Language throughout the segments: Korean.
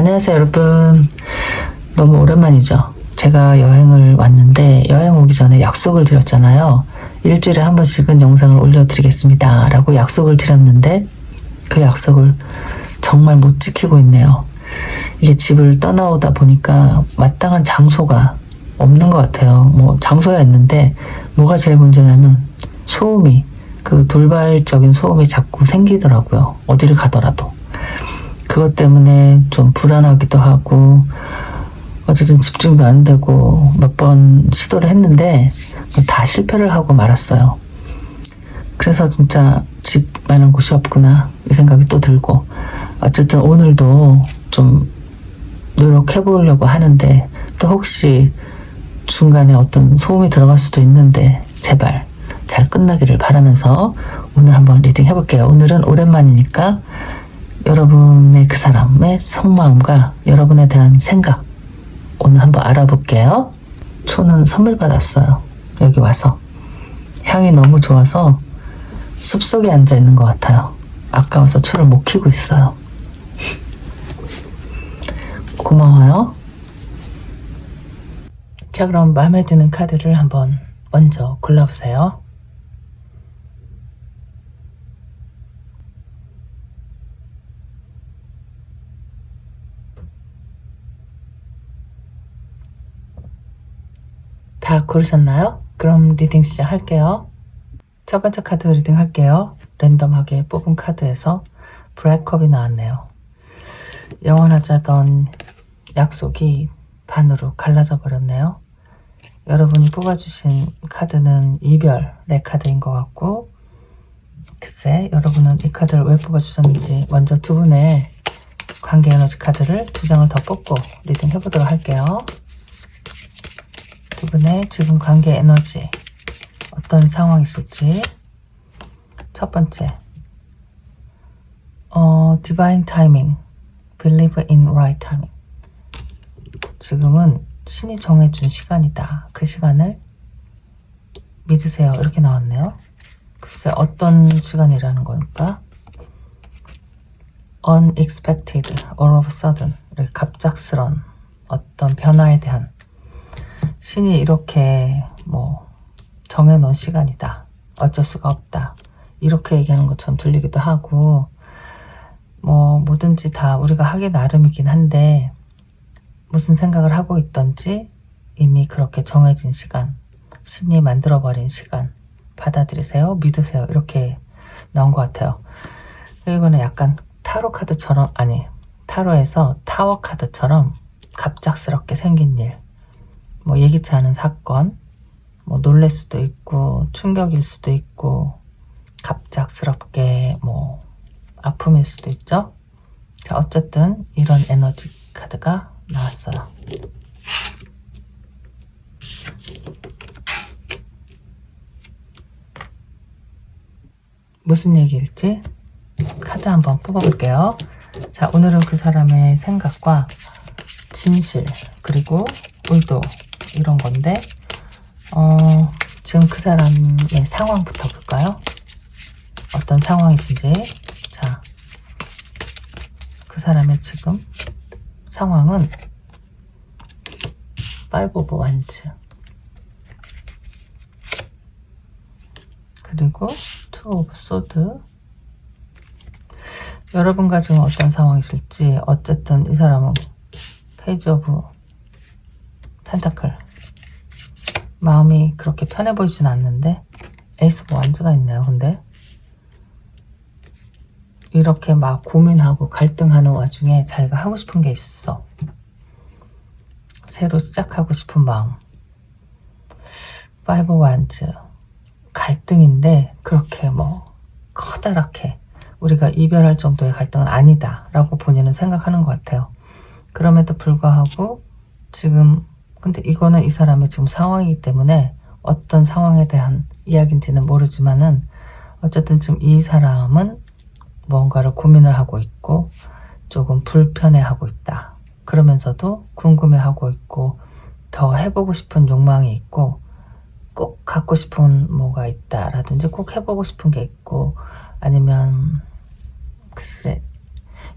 안녕하세요 여러분. 너무 오랜만이죠. 제가 여행을 왔는데 여행 오기 전에 약속을 드렸잖아요. 일주일에 한 번씩은 영상을 올려드리겠습니다 라고 약속을 드렸는데 그 약속을 정말 못 지키고 있네요. 이게 집을 떠나오다 보니까 마땅한 장소가 없는 것 같아요. 뭐 장소야 있는데 뭐가 제일 문제냐면 소음이, 그 돌발적인 소음이 자꾸 생기더라고요. 어디를 가더라도. 그것 때문에 좀 불안하기도 하고 어쨌든 집중도 안 되고 몇 번 시도를 했는데 다 실패를 하고 말았어요. 그래서 진짜 집만한 곳이 없구나 이 생각이 또 들고, 어쨌든 오늘도 좀 노력해 보려고 하는데 또 혹시 중간에 어떤 소음이 들어갈 수도 있는데 제발 잘 끝나기를 바라면서 오늘 한번 리딩 해볼게요. 오늘은 오랜만이니까 여러분의 그 사람의 속마음과 여러분에 대한 생각 오늘 한번 알아볼게요. 초는 선물 받았어요. 여기 와서 향이 너무 좋아서 숲속에 앉아 있는 것 같아요. 아까워서 초를 못 키고 있어요. 고마워요. 자, 그럼 마음에 드는 카드를 한번 먼저 골라보세요. 다 고르셨나요? 그럼 리딩 시작할게요. 첫 번째 카드 리딩 할게요. 랜덤하게 뽑은 카드에서 브레이크업이 나왔네요. 영원하자던 약속이 반으로 갈라져 버렸네요. 여러분이 뽑아주신 카드는 이별의 카드인 것 같고, 글쎄 여러분은 이 카드를 왜 뽑아주셨는지 먼저 두 분의 관계 에너지 카드를 두 장을 더 뽑고 리딩 해보도록 할게요. 두 분의 지금 관계 에너지 어떤 상황이 있을지. 첫 번째, Divine Timing, Believe in Right Timing. 지금은 신이 정해준 시간이다. 그 시간을 믿으세요. 이렇게 나왔네요. 글쎄 어떤 시간이라는 걸까? Unexpected, all of a sudden, 이렇게 갑작스런 어떤 변화에 대한, 신이 이렇게 뭐 정해놓은 시간이다, 어쩔 수가 없다, 이렇게 얘기하는 것처럼 들리기도 하고, 뭐 뭐든지 다 우리가 하기 나름이긴 한데 무슨 생각을 하고 있던지 이미 그렇게 정해진 시간, 신이 만들어버린 시간 받아들이세요, 믿으세요, 이렇게 나온 것 같아요. 이거는 약간 타로 카드처럼, 아니 타로에서 타워 카드처럼 갑작스럽게 생긴 일, 뭐 예기치 않은 사건, 뭐 놀랄 수도 있고 충격일 수도 있고 갑작스럽게 뭐 아픔일 수도 있죠. 자, 어쨌든 이런 에너지 카드가 나왔어요. 무슨 얘기일지 카드 한번 뽑아볼게요. 자, 오늘은 그 사람의 생각과 진실 그리고 의도 이런 건데, 지금 그 사람의 상황부터 볼까요? 어떤 상황이신지. 자, 그 사람의 지금 상황은 Five of Wands 그리고 Two of Swords. 여러분과 지금 어떤 상황이실지. 어쨌든 이 사람은 Page of 펜타클, 마음이 그렇게 편해 보이진 않는데 에이스 오브 완즈가 있네요. 근데 이렇게 막 고민하고 갈등하는 와중에 자기가 하고 싶은 게 있어. 새로 시작하고 싶은 마음. 파이브 완즈, 갈등인데 그렇게 뭐 커다랗게 우리가 이별할 정도의 갈등은 아니다 라고 본인은 생각하는 것 같아요. 그럼에도 불구하고 지금, 근데 이거는 이 사람의 지금 상황이기 때문에 어떤 상황에 대한 이야기인지는 모르지만은 어쨌든 지금 이 사람은 뭔가를 고민을 하고 있고 조금 불편해하고 있다. 그러면서도 궁금해하고 있고 더 해보고 싶은 욕망이 있고 꼭 갖고 싶은 뭐가 있다라든지 꼭 해보고 싶은 게 있고, 아니면 글쎄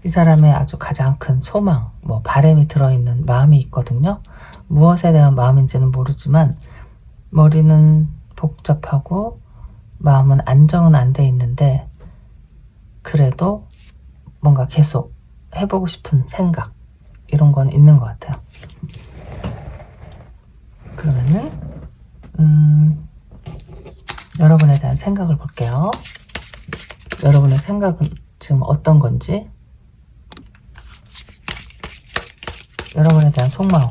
이 사람의 아주 가장 큰 소망, 뭐 바람이 들어있는 마음이 있거든요. 무엇에 대한 마음인지는 모르지만 머리는 복잡하고 마음은 안정은 안 돼 있는데 그래도 뭔가 계속 해보고 싶은 생각 이런 건 있는 것 같아요. 그러면은 여러분에 대한 생각을 볼게요. 여러분의 생각은 지금 어떤 건지, 여러분에 대한 속마음,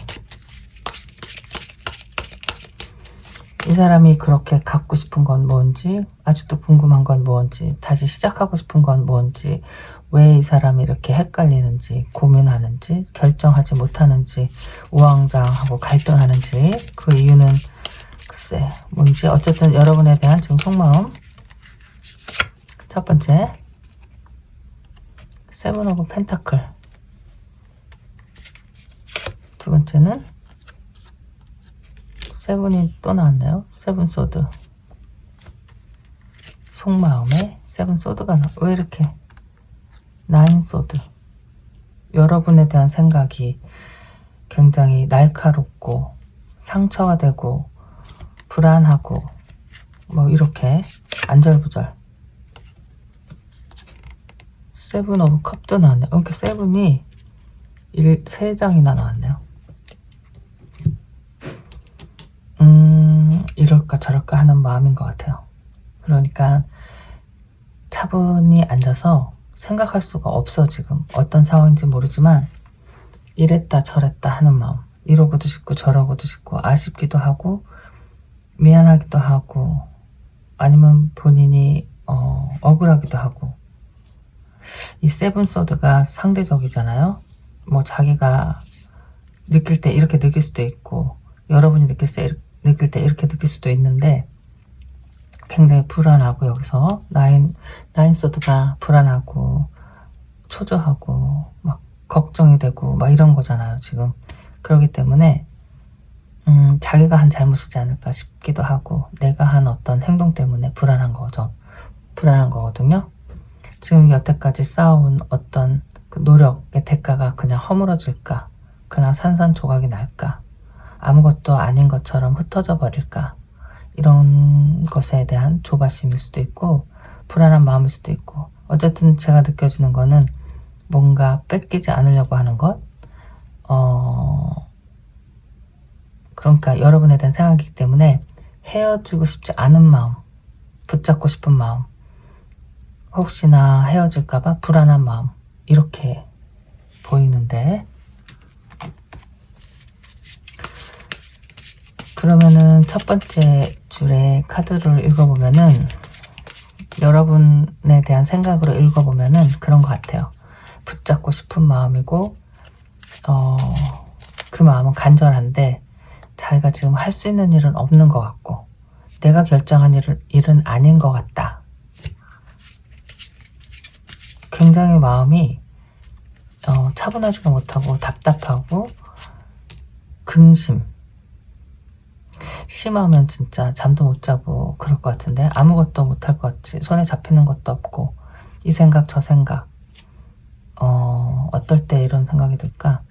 이 사람이 그렇게 갖고 싶은 건 뭔지, 아직도 궁금한 건 뭔지, 다시 시작하고 싶은 건 뭔지, 왜 이 사람이 이렇게 헷갈리는지, 고민하는지, 결정하지 못하는지, 우왕좌왕하고 갈등하는지, 그 이유는 글쎄 뭔지. 어쨌든 여러분에 대한 지금 속마음. 첫 번째, 세븐 오브 펜타클. 두 번째는 세븐이 또 나왔네요. 세븐 소드. 속마음에 세븐 소드가 왜 이렇게 나인 소드. 여러분에 대한 생각이 굉장히 날카롭고 상처가 되고 불안하고 뭐 이렇게 안절부절. 세븐 오브 컵도 나왔네요. 이렇게 세븐이 3장이나 나왔네요. 이럴까 저럴까 하는 마음인 것 같아요. 그러니까 차분히 앉아서 생각할 수가 없어. 지금 어떤 상황인지 모르지만 이랬다 저랬다 하는 마음, 이러고도 싶고 저러고도 싶고 아쉽기도 하고 미안하기도 하고 아니면 본인이 억울하기도 하고. 이 세븐 소드가 상대적이잖아요. 뭐 자기가 느낄 때 이렇게 느낄 수도 있고 여러분이 느낄 때 이렇게 느낄 수도 있는데 굉장히 불안하고, 여기서 나인 소드가 불안하고 초조하고 막 걱정이 되고 막 이런 거잖아요 지금. 그렇기 때문에 자기가 한 잘못이지 않을까 싶기도 하고 내가 한 어떤 행동 때문에 불안한 거거든요. 지금 여태까지 쌓아온 어떤 그 노력의 대가가 그냥 허물어질까, 그냥 산산조각이 날까, 아무것도 아닌 것처럼 흩어져 버릴까, 이런 것에 대한 조바심일 수도 있고 불안한 마음일 수도 있고. 어쨌든 제가 느껴지는 거는 뭔가 뺏기지 않으려고 하는 것, 그러니까 여러분에 대한 생각이기 때문에 헤어지고 싶지 않은 마음, 붙잡고 싶은 마음, 혹시나 헤어질까봐 불안한 마음, 이렇게 보이는데, 그러면은 첫 번째 줄에 카드를 읽어보면은 여러분에 대한 생각으로 읽어보면은 그런 것 같아요. 붙잡고 싶은 마음이고 그 마음은 간절한데 자기가 지금 할 수 있는 일은 없는 것 같고 내가 결정한 일은 아닌 것 같다. 굉장히 마음이 차분하지가 못하고 답답하고 근심, 심하면 진짜 잠도 못 자고 그럴 것 같은데 아무것도 못할 것 같이, 손에 잡히는 것도 없고 이 생각 저 생각. 어떨 때 이런 생각이 들까?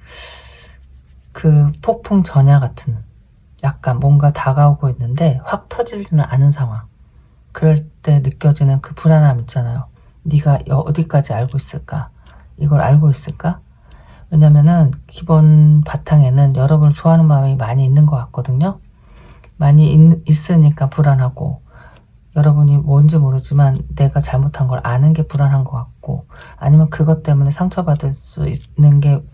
그 폭풍 전야 같은, 약간 뭔가 다가오고 있는데 확 터지지는 않은 상황. 그럴 때 느껴지는 그 불안함 있잖아요. 네가 어디까지 알고 있을까? 이걸 알고 있을까? 왜냐면은 기본 바탕에는 여러분을 좋아하는 마음이 많이 있는 것 같거든요. 많이 있으니까 불안하고, 여러분이 뭔지 모르지만 내가 잘못한 걸 아는 게 불안한 것 같고, 아니면 그것 때문에 상처받을 수 있는 게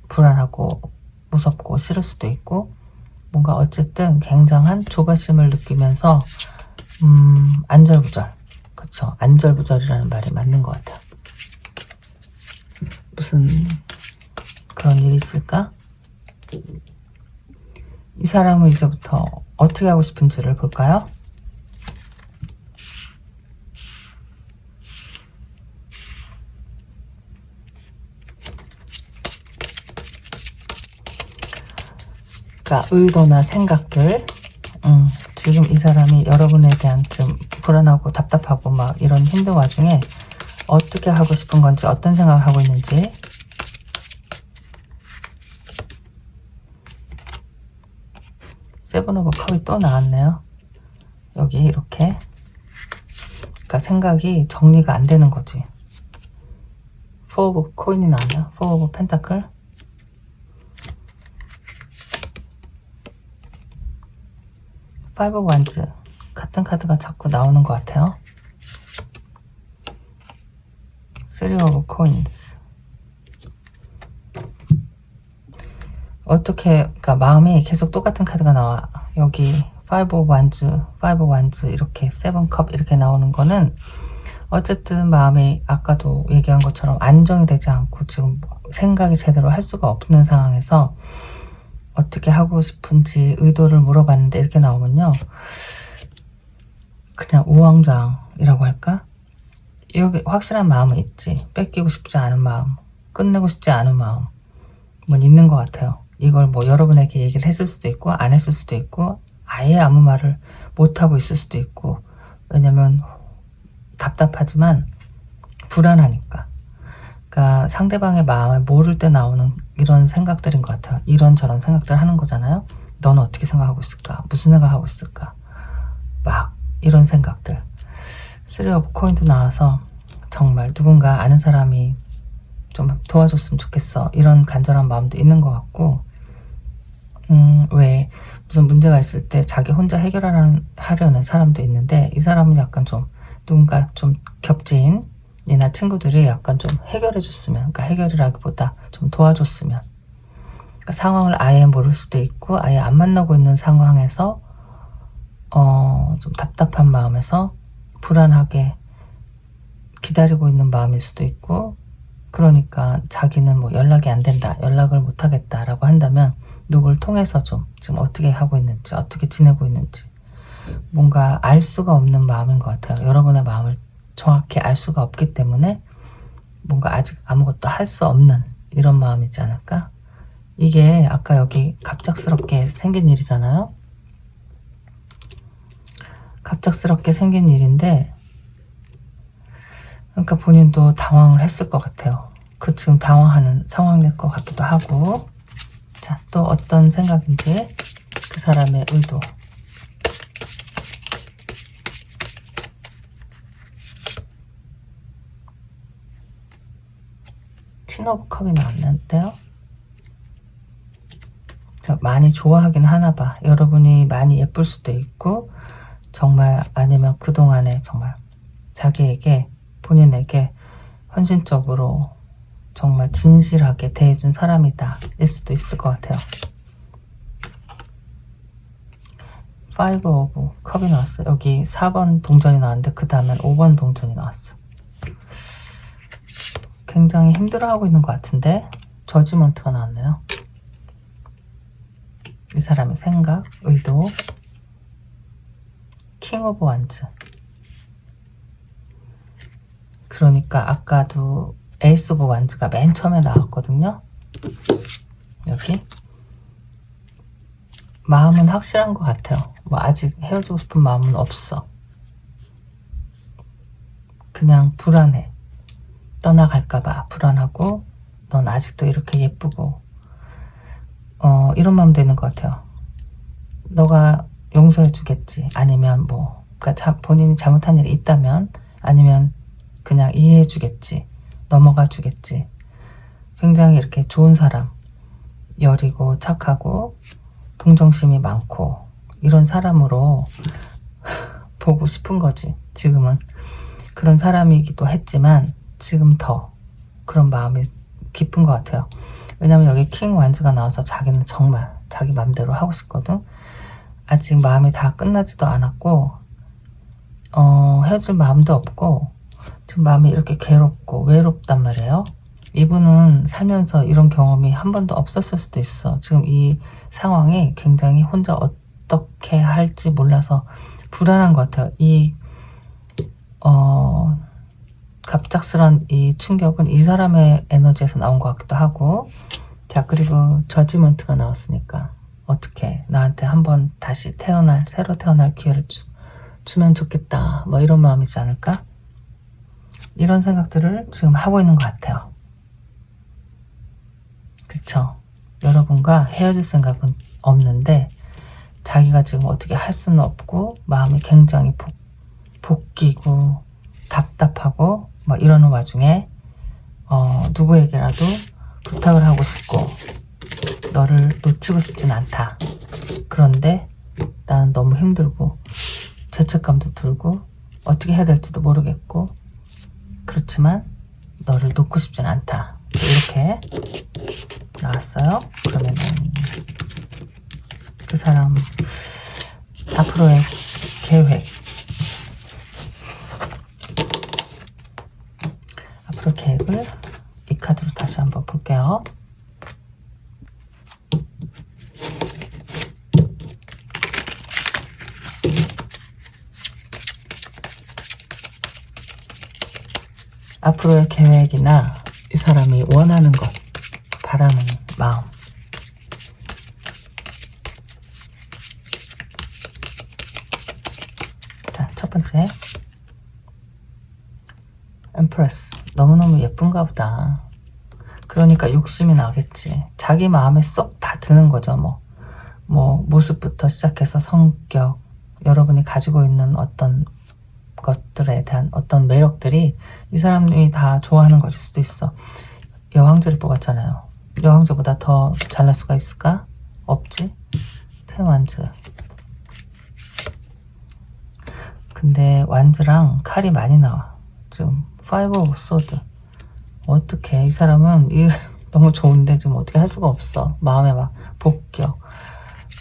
불안하고 무섭고 싫을 수도 있고, 뭔가 어쨌든 굉장한 조바심을 느끼면서 안절부절. 그쵸, 안절부절이라는 말이 맞는 것 같아요. 무슨 그런 일이 있을까? 이 사람은 이제부터 어떻게 하고 싶은지를 볼까요? 그러니까 의도나 생각들, 지금 이 사람이 여러분에 대한 좀 불안하고 답답하고 막 이런 힘든 와중에 어떻게 하고 싶은 건지, 어떤 생각을 하고 있는지. 세븐 오브 컵이 또 나왔네요. 여기 이렇게. 그러니까 생각이 정리가 안 되는 거지. 포 오브 코인이 나왔네요. 포 오브 펜타클. 파이브 오브 완즈. 같은 카드가 자꾸 나오는 것 같아요. 쓰리 오브 코인스. 어떻게, 그러니까 마음이 계속 똑같은 카드가 나와. 여기 파이브 오브 완즈, 파이브 오브 완즈 이렇게 세븐 컵 이렇게 나오는 거는 어쨌든 마음이 아까도 얘기한 것처럼 안정이 되지 않고 지금 생각이 제대로 할 수가 없는 상황에서 어떻게 하고 싶은지 의도를 물어봤는데 이렇게 나오면요, 그냥 우왕좌왕이라고 할까? 여기 확실한 마음은 있지. 뺏기고 싶지 않은 마음, 끝내고 싶지 않은 마음 뭐 있는 것 같아요. 이걸 뭐 여러분에게 얘기를 했을 수도 있고 안 했을 수도 있고 아예 아무 말을 못하고 있을 수도 있고, 왜냐면 답답하지만 불안하니까. 그러니까 상대방의 마음을 모를 때 나오는 이런 생각들인 것 같아요. 이런저런 생각들 하는 거잖아요. 너는 어떻게 생각하고 있을까? 무슨 생각하고 있을까? 막 이런 생각들. 쓰리 오브 코인도 나와서 정말 누군가 아는 사람이 좀 도와줬으면 좋겠어, 이런 간절한 마음도 있는 것 같고, 왜 무슨 문제가 있을 때 자기 혼자 해결하려는 사람도 있는데, 이 사람은 약간 좀 누군가 좀 겹지인이나 친구들이 약간 좀 해결해줬으면, 그러니까 해결이라기보다 좀 도와줬으면, 그러니까 상황을 아예 모를 수도 있고 아예 안 만나고 있는 상황에서 좀 답답한 마음에서 불안하게 기다리고 있는 마음일 수도 있고, 그러니까 자기는 뭐 연락이 안 된다, 연락을 못 하겠다라고 한다면 누구를 통해서 좀 지금 어떻게 하고 있는지, 어떻게 지내고 있는지 뭔가 알 수가 없는 마음인 것 같아요. 여러분의 마음을 정확히 알 수가 없기 때문에 뭔가 아직 아무것도 할 수 없는 이런 마음이지 않을까? 이게 아까 여기 갑작스럽게 생긴 일이잖아요. 갑작스럽게 생긴 일인데, 그러니까 본인도 당황을 했을 것 같아요. 그 지금 당황하는 상황일 것 같기도 하고. 자, 또 어떤 생각인지, 그 사람의 의도. 퀸 오브 컵이 나왔는데요. 많이 좋아하긴 하나 봐. 여러분이 많이 예쁠 수도 있고, 정말 아니면 그동안에 정말 자기에게, 본인에게 헌신적으로 정말 진실하게 대해준 사람이다, 일 수도 있을 것 같아요. 파이브 오브 컵이 나왔어. 여기 4번 동전이 나왔는데 그 다음엔 5번 동전이 나왔어. 굉장히 힘들어하고 있는 것 같은데 저지먼트가 나왔네요. 이 사람의 생각, 의도. 킹 오브 완즈. 그러니까 아까도 에이스 오브 완즈가 맨 처음에 나왔거든요. 여기 마음은 확실한 것 같아요. 뭐 아직 헤어지고 싶은 마음은 없어. 그냥 불안해. 떠나갈까봐 불안하고, 넌 아직도 이렇게 예쁘고, 이런 마음도 있는 것 같아요. 너가 용서해 주겠지. 아니면 뭐, 그러니까 본인이 잘못한 일이 있다면, 아니면 그냥 이해해 주겠지. 넘어가 주겠지. 굉장히 이렇게 좋은 사람, 여리고 착하고 동정심이 많고 이런 사람으로 보고 싶은 거지. 지금은 그런 사람이기도 했지만 지금 더 그런 마음이 깊은 것 같아요. 왜냐면 여기 킹 완즈가 나와서 자기는 정말 자기 마음대로 하고 싶거든. 아직 마음이 다 끝나지도 않았고, 헤어질 마음도 없고, 지금 마음이 이렇게 괴롭고 외롭단 말이에요. 이분은 살면서 이런 경험이 한 번도 없었을 수도 있어. 지금 이 상황이 굉장히 혼자 어떻게 할지 몰라서 불안한 것 같아요. 이 갑작스런 이 충격은 이 사람의 에너지에서 나온 것 같기도 하고. 자, 그리고 저지먼트가 나왔으니까 어떻게 나한테 한번 다시 새로 태어날 기회를 주면 좋겠다, 뭐 이런 마음이지 않을까? 이런 생각들을 지금 하고 있는 것 같아요. 그쵸? 여러분과 헤어질 생각은 없는데 자기가 지금 어떻게 할 수는 없고 마음이 굉장히 볶이고 답답하고 막 이러는 와중에 누구에게라도 부탁을 하고 싶고 너를 놓치고 싶진 않다. 그런데 나는 너무 힘들고 죄책감도 들고 어떻게 해야 될지도 모르겠고 그렇지만 너를 놓고 싶진 않다. 이렇게 나왔어요. 그러면은 그 사람 앞으로의 계획, 앞으로 계획을 이 카드로 다시 한번 볼게요. 앞으로의 계획이나 이 사람이 원하는 것, 바라는 마음. 자, 첫 번째. 엠프레스. 너무너무 예쁜가 보다. 그러니까 욕심이 나겠지. 자기 마음에 쏙 다 드는 거죠. 뭐 모습부터 시작해서 성격, 여러분이 가지고 있는 어떤 것들에 대한 어떤 매력들이 이 사람이 다 좋아하는 것일 수도 있어. 여왕제를 뽑았잖아요. 여왕제보다 더 잘날 수가 있을까? 없지? 텐완즈. 근데 완즈랑 칼이 많이 나와. 지금 파이브 오브 소드. 어떡해. 이 사람은 너무 좋은데 지금 어떻게 할 수가 없어. 마음에 막 복격.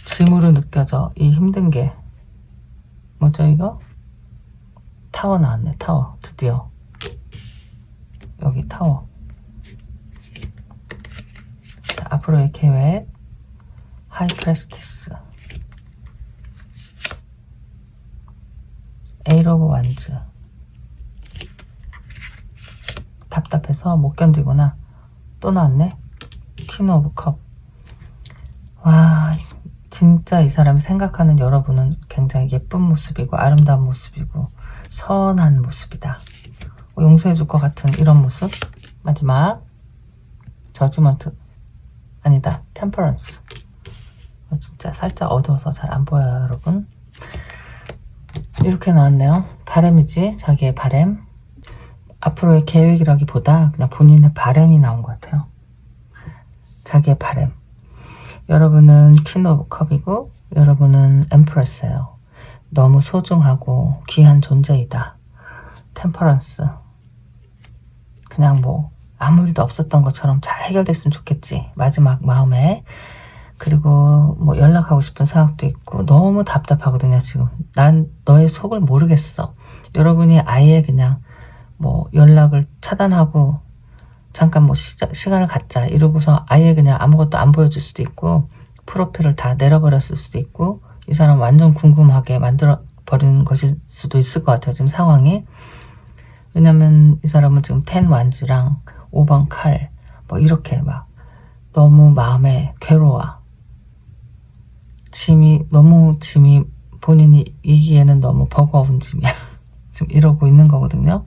짐으로 느껴져. 이 힘든 게. 뭐죠 이거? 타워 나왔네. 타워. 드디어. 여기 타워. 자, 앞으로의 계획. 하이 프레스티스. 에이트 오브 완즈. 답답해서 못 견디구나. 또 나왔네. 퀸 오브 컵. 와, 진짜 이 사람이 생각하는 여러분은 굉장히 예쁜 모습이고 아름다운 모습이고 선한 모습이다. 용서해줄 것 같은 이런 모습. 마지막 저지먼트. 아니다. 템퍼런스. 진짜 살짝 어두워서 잘 안 보여요 여러분. 이렇게 나왔네요. 바램이지. 자기의 바램. 앞으로의 계획이라기보다 그냥 본인의 바램이 나온 것 같아요. 자기의 바램. 여러분은 퀸 오브 컵이고 여러분은 엠프레스예요. 너무 소중하고 귀한 존재이다. 템퍼런스. 그냥 뭐 아무 일도 없었던 것처럼 잘 해결됐으면 좋겠지. 마지막 마음에. 그리고 뭐 연락하고 싶은 생각도 있고 너무 답답하거든요 지금. 난 너의 속을 모르겠어. 여러분이 아예 그냥 뭐 연락을 차단하고 잠깐 뭐 시간을 갖자 이러고서 아예 그냥 아무것도 안 보여줄 수도 있고 프로필을 다 내려버렸을 수도 있고 이 사람 완전 궁금하게 만들어 버리는 것일 수도 있을 것 같아요 지금 상황이. 왜냐면 이 사람은 지금 10 완즈랑 5번 칼 뭐 이렇게 막 너무 마음에 괴로워. 너무 짐이 본인이 이기에는 너무 버거운 짐이야. 지금 이러고 있는 거거든요.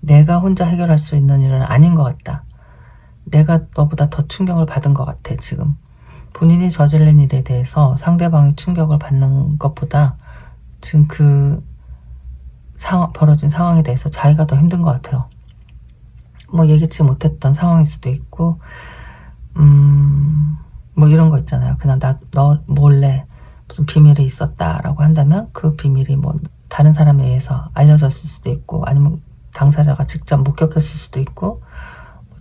내가 혼자 해결할 수 있는 일은 아닌 것 같다. 내가 너보다 더 충격을 받은 것 같아 지금. 본인이 저지른 일에 대해서 상대방이 충격을 받는 것보다 지금 벌어진 상황에 대해서 자기가 더 힘든 것 같아요. 뭐 예기치 못했던 상황일 수도 있고 뭐 이런 거 있잖아요. 그냥 너 몰래 무슨 비밀이 있었다라고 한다면 그 비밀이 뭐 다른 사람에 의해서 알려졌을 수도 있고 아니면 당사자가 직접 목격했을 수도 있고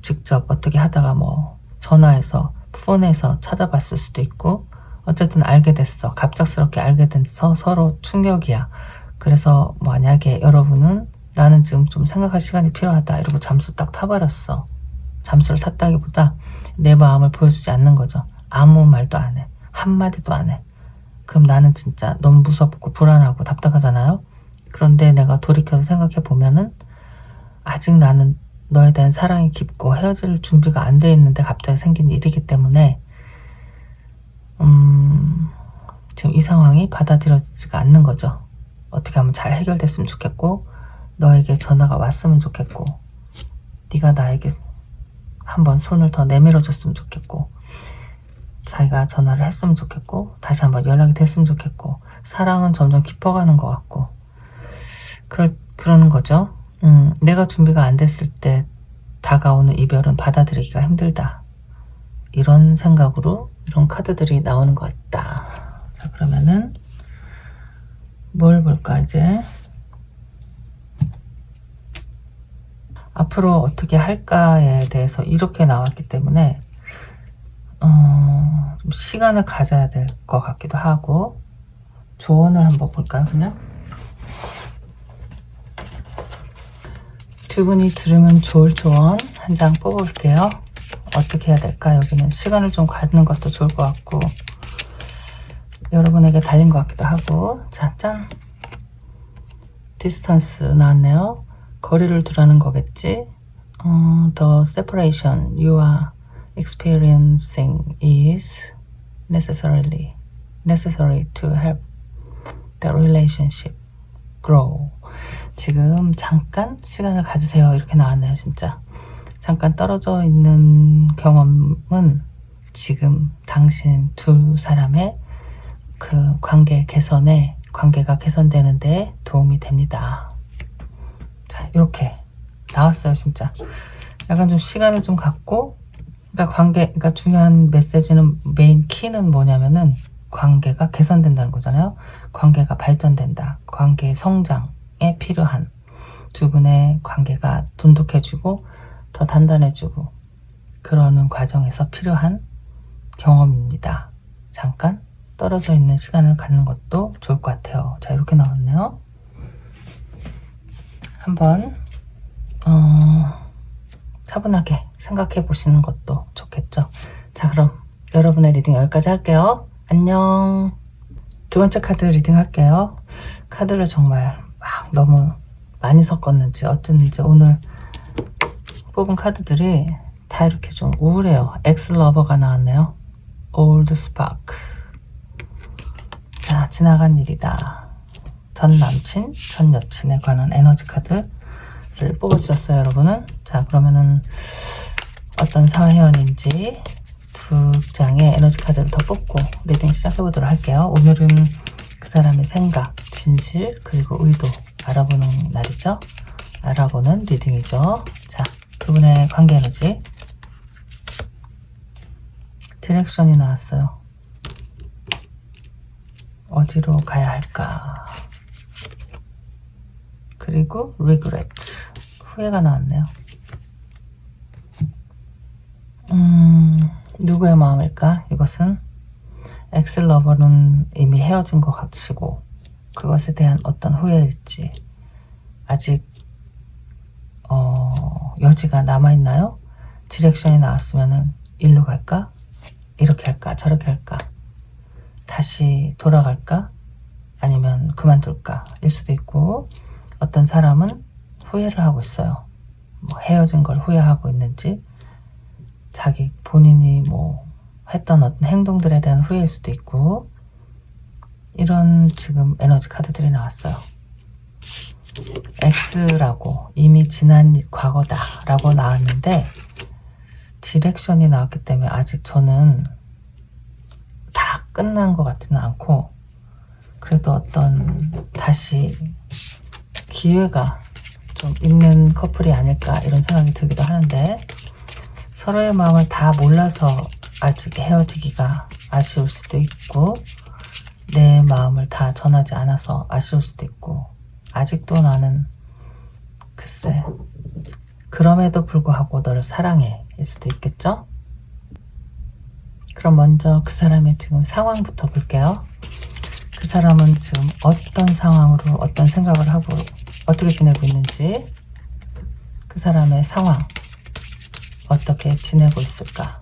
직접 어떻게 하다가 뭐 전화해서 폰에서 찾아봤을 수도 있고 어쨌든 알게 됐어. 갑작스럽게 알게 돼서 서로 충격이야. 그래서 만약에 여러분은 나는 지금 좀 생각할 시간이 필요하다 이러고 잠수 딱 타버렸어. 잠수를 탔다기보다 내 마음을 보여주지 않는 거죠. 아무 말도 안 해. 한마디도 안 해. 그럼 나는 진짜 너무 무섭고 불안하고 답답하잖아요. 그런데 내가 돌이켜서 생각해 보면은 아직 나는 너에 대한 사랑이 깊고 헤어질 준비가 안 돼 있는데 갑자기 생긴 일이기 때문에 지금 이 상황이 받아들여지지가 않는 거죠. 어떻게 하면 잘 해결됐으면 좋겠고 너에게 전화가 왔으면 좋겠고 네가 나에게 한번 손을 더 내밀어 줬으면 좋겠고, 자기가 전화를 했으면 좋겠고, 다시 한번 연락이 됐으면 좋겠고, 사랑은 점점 깊어가는 것 같고, 그러는 거죠. 내가 준비가 안 됐을 때 다가오는 이별은 받아들이기가 힘들다. 이런 생각으로 이런 카드들이 나오는 것 같다. 자, 그러면은 뭘 볼까 이제. 앞으로 어떻게 할까에 대해서 이렇게 나왔기 때문에 좀 시간을 가져야 될 것 같기도 하고, 조언을 한번 볼까요? 그냥 두 분이 들으면 좋을 조언 한 장 뽑아볼게요. 어떻게 해야 될까? 여기는 시간을 좀 갖는 것도 좋을 것 같고, 여러분에게 달린 것 같기도 하고. 자, 짠! 디스턴스 나왔네요. 거리를 두라는 거겠지. The separation you are experiencing is necessary to help the relationship grow. 지금 잠깐 시간을 가지세요. 이렇게 나왔네요. 진짜 잠깐 떨어져 있는 경험은 지금 당신 두 사람의 그 관계가 개선되는데 도움이 됩니다. 자, 이렇게 나왔어요. 진짜 약간 좀 시간을 좀 갖고, 그러니까 중요한 메시지는, 메인 키는 뭐냐면은 관계가 개선된다는 거잖아요. 관계가 발전된다. 관계의 성장에 필요한, 두 분의 관계가 돈독해지고 더 단단해지고 그러는 과정에서 필요한 경험입니다. 잠깐 떨어져 있는 시간을 갖는 것도 좋을 것 같아요. 자, 이렇게 나왔네요. 한번 차분하게 생각해 보시는 것도 좋겠죠. 자, 그럼 여러분의 리딩 여기까지 할게요. 안녕. 두 번째 카드 리딩 할게요. 카드를 정말 막 너무 많이 섞었는지 어쨌는지 오늘 뽑은 카드들이 다 이렇게 좀 우울해요. 엑스러버가 나왔네요. Old Spark. 자, 지나간 일이다. 전 남친, 전 여친에 관한 에너지 카드를 뽑아주셨어요, 여러분은. 자, 그러면은 어떤 사회연인지 두 장의 에너지 카드를 더 뽑고 리딩 시작해보도록 할게요. 오늘은 그 사람의 생각, 진실, 그리고 의도 알아보는 날이죠. 알아보는 리딩이죠. 자, 두 분의 관계 에너지. 디렉션이 나왔어요. 어디로 가야 할까? 그리고 regret, 후회가 나왔네요. 누구의 마음일까? 이것은 엑스러버는 이미 헤어진 것 같으시고, 그것에 대한 어떤 후회일지 아직 여지가 남아있나요? 디렉션이 나왔으면은 일로 갈까? 이렇게 할까? 저렇게 할까? 다시 돌아갈까? 아니면 그만둘까? 일 수도 있고, 어떤 사람은 후회를 하고 있어요. 뭐 헤어진 걸 후회하고 있는지, 자기 본인이 뭐 했던 어떤 행동들에 대한 후회일 수도 있고, 이런 지금 에너지 카드들이 나왔어요. X라고, 이미 지난 과거다 라고 나왔는데, 디렉션이 나왔기 때문에 아직 저는 다 끝난 것 같지는 않고, 그래도 어떤 다시 기회가 좀 있는 커플이 아닐까 이런 생각이 들기도 하는데, 서로의 마음을 다 몰라서 아직 헤어지기가 아쉬울 수도 있고, 내 마음을 다 전하지 않아서 아쉬울 수도 있고, 아직도 나는 글쎄 그럼에도 불구하고 너를 사랑해 일 수도 있겠죠. 그럼 먼저 그 사람의 지금 상황부터 볼게요. 그 사람은 지금 어떤 상황으로 어떤 생각을 하고 어떻게 지내고 있는지, 그 사람의 상황 어떻게 지내고 있을까.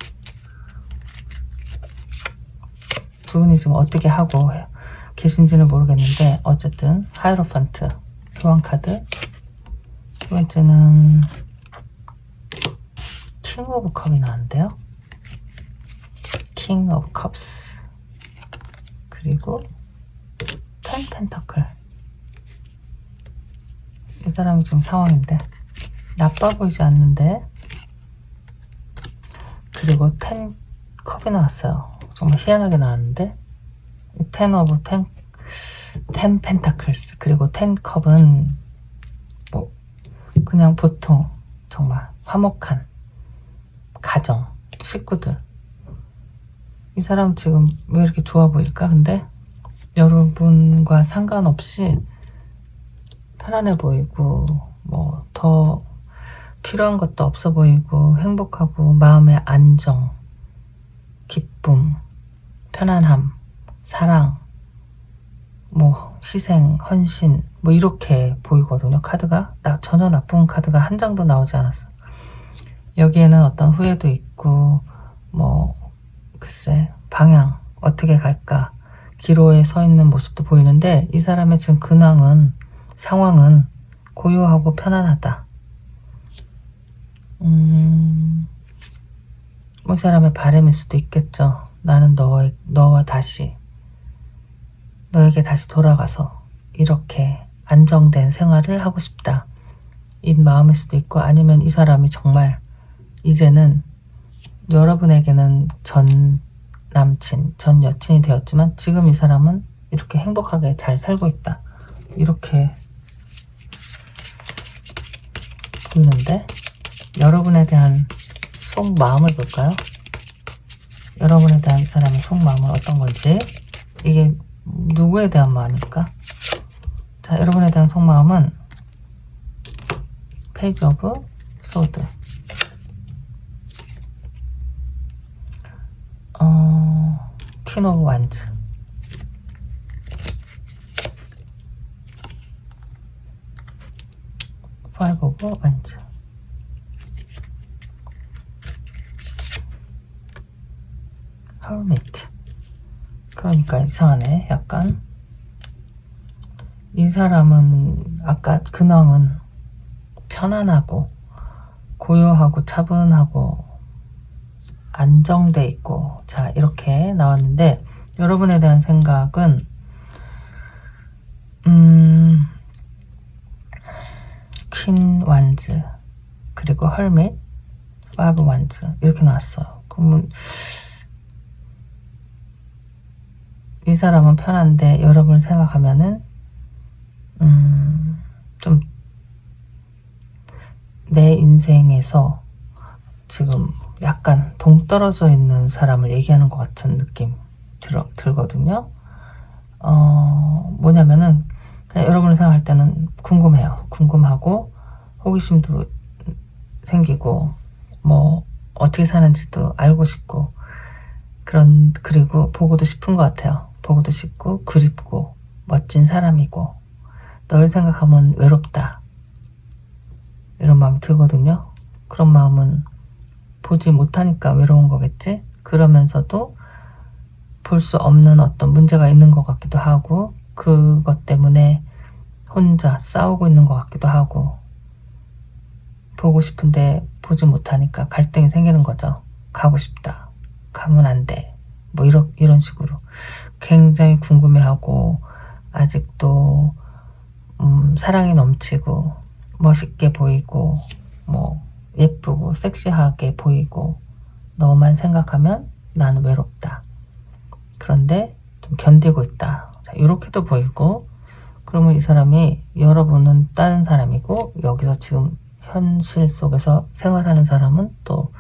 두 분이 지금 어떻게 하고 계신지는 모르겠는데, 어쨌든 하이로판트 교환 카드, 두 번째는 킹 오브 컵이 나왔는데요. 킹 오브 컵스, 그리고 10 펜터클. 이 사람이 지금 상황인데 나빠 보이지 않는데. 그리고 10 컵이 나왔어요. 정말 희한하게 나왔는데 10 펜타클스 그리고 10 컵은 뭐 그냥 보통 정말 화목한 가정, 식구들. 이 사람 지금 왜 이렇게 좋아 보일까? 근데 여러분과 상관없이 편안해 보이고 뭐 더 필요한 것도 없어 보이고 행복하고 마음의 안정, 기쁨, 편안함, 사랑, 뭐 희생, 헌신 뭐 이렇게 보이거든요. 카드가 전혀 나쁜 카드가 한 장도 나오지 않았어. 여기에는 어떤 후회도 있고 뭐 글쎄 방향 어떻게 갈까 기로에 서 있는 모습도 보이는데 이 사람의 지금 근황은 상황은 고요하고 편안하다. 뭐 이 사람의 바람일 수도 있겠죠. 나는 너와 다시 너에게 다시 돌아가서 이렇게 안정된 생활을 하고 싶다. 이 마음일 수도 있고 아니면 이 사람이 정말 이제는 여러분에게는 전 남친, 전 여친이 되었지만 지금 이 사람은 이렇게 행복하게 잘 살고 있다. 이렇게 보이는데 여러분에 대한 속마음을 볼까요? 여러분에 대한 이 사람의 속마음은 어떤 건지 이게 누구에 대한 마음일까? 자, 여러분에 대한 속마음은 페이지 오브 소드 퀸 오브 완즈 파이브 오브 완즈 헐미트. 그러니까 이상하네. 약간 이 사람은 아까 근황은 편안하고 고요하고 차분하고 안정돼 있고 자 이렇게 나왔는데 여러분에 대한 생각은 퀸 완즈 그리고 헐밋 파이브 완즈 이렇게 나왔어요. 그러면 이 사람은 편한데 여러분을 생각하면은 좀 내 인생에서 지금 약간 동떨어져 있는 사람을 얘기하는 것 같은 느낌 들거든요. 뭐냐면은 그냥 여러분을 생각할 때는 궁금해요. 궁금하고 호기심도 생기고 뭐 어떻게 사는지도 알고 싶고 그리고 보고도 싶은 것 같아요. 보고도 싶고 그립고 멋진 사람이고 널 생각하면 외롭다 이런 마음이 들거든요. 그런 마음은 보지 못하니까 외로운 거겠지? 그러면서도 볼 수 없는 어떤 문제가 있는 것 같기도 하고 그것 때문에 혼자 싸우고 있는 것 같기도 하고 보고 싶은데 보지 못하니까 갈등이 생기는 거죠. 가고 싶다. 가면 안 돼. 뭐 이런 식으로 굉장히 궁금해하고 아직도 사랑이 넘치고 멋있게 보이고 뭐 예쁘고 섹시하게 보이고 너만 생각하면 나는 외롭다. 그런데 좀 견디고 있다. 자, 이렇게도 보이고 그러면 이 사람이 여러분은 다른 사람이고 여기서 지금 현실 속에서 생활하는 사람은 또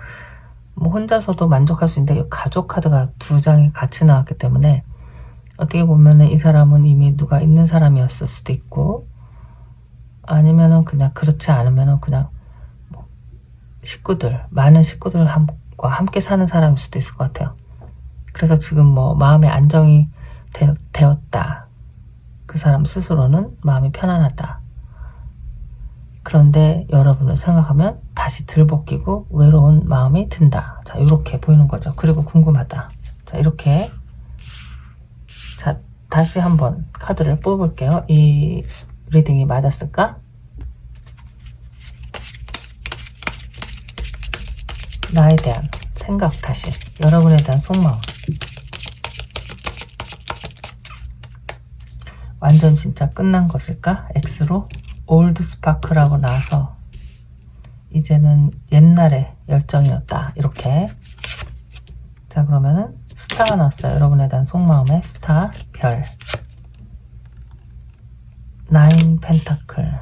뭐 혼자서도 만족할 수 있는데 가족 카드가 2장이 같이 나왔기 때문에 어떻게 보면은 이 사람은 이미 누가 있는 사람이었을 수도 있고 아니면은 그냥 그렇지 않으면은 그냥 뭐 많은 식구들과 함께 사는 사람일 수도 있을 것 같아요. 그래서 지금 뭐 마음의 안정이 되었다. 그 사람 스스로는 마음이 편안하다. 그런데 여러분을 생각하면 다시 들볶이고 외로운 마음이 든다. 자, 이렇게 보이는 거죠. 그리고 궁금하다. 자, 이렇게. 자, 다시 한번 카드를 뽑을게요. 이 리딩이 맞았을까? 나에 대한 생각 다시. 여러분에 대한 속마음. 완전 진짜 끝난 것일까? X로 올드 스파크라고 나와서 이제는 옛날의 열정이었다. 이렇게. 자, 그러면은 스타가 나왔어요. 여러분에 대한 속마음의 스타, 별. 나인 펜타클.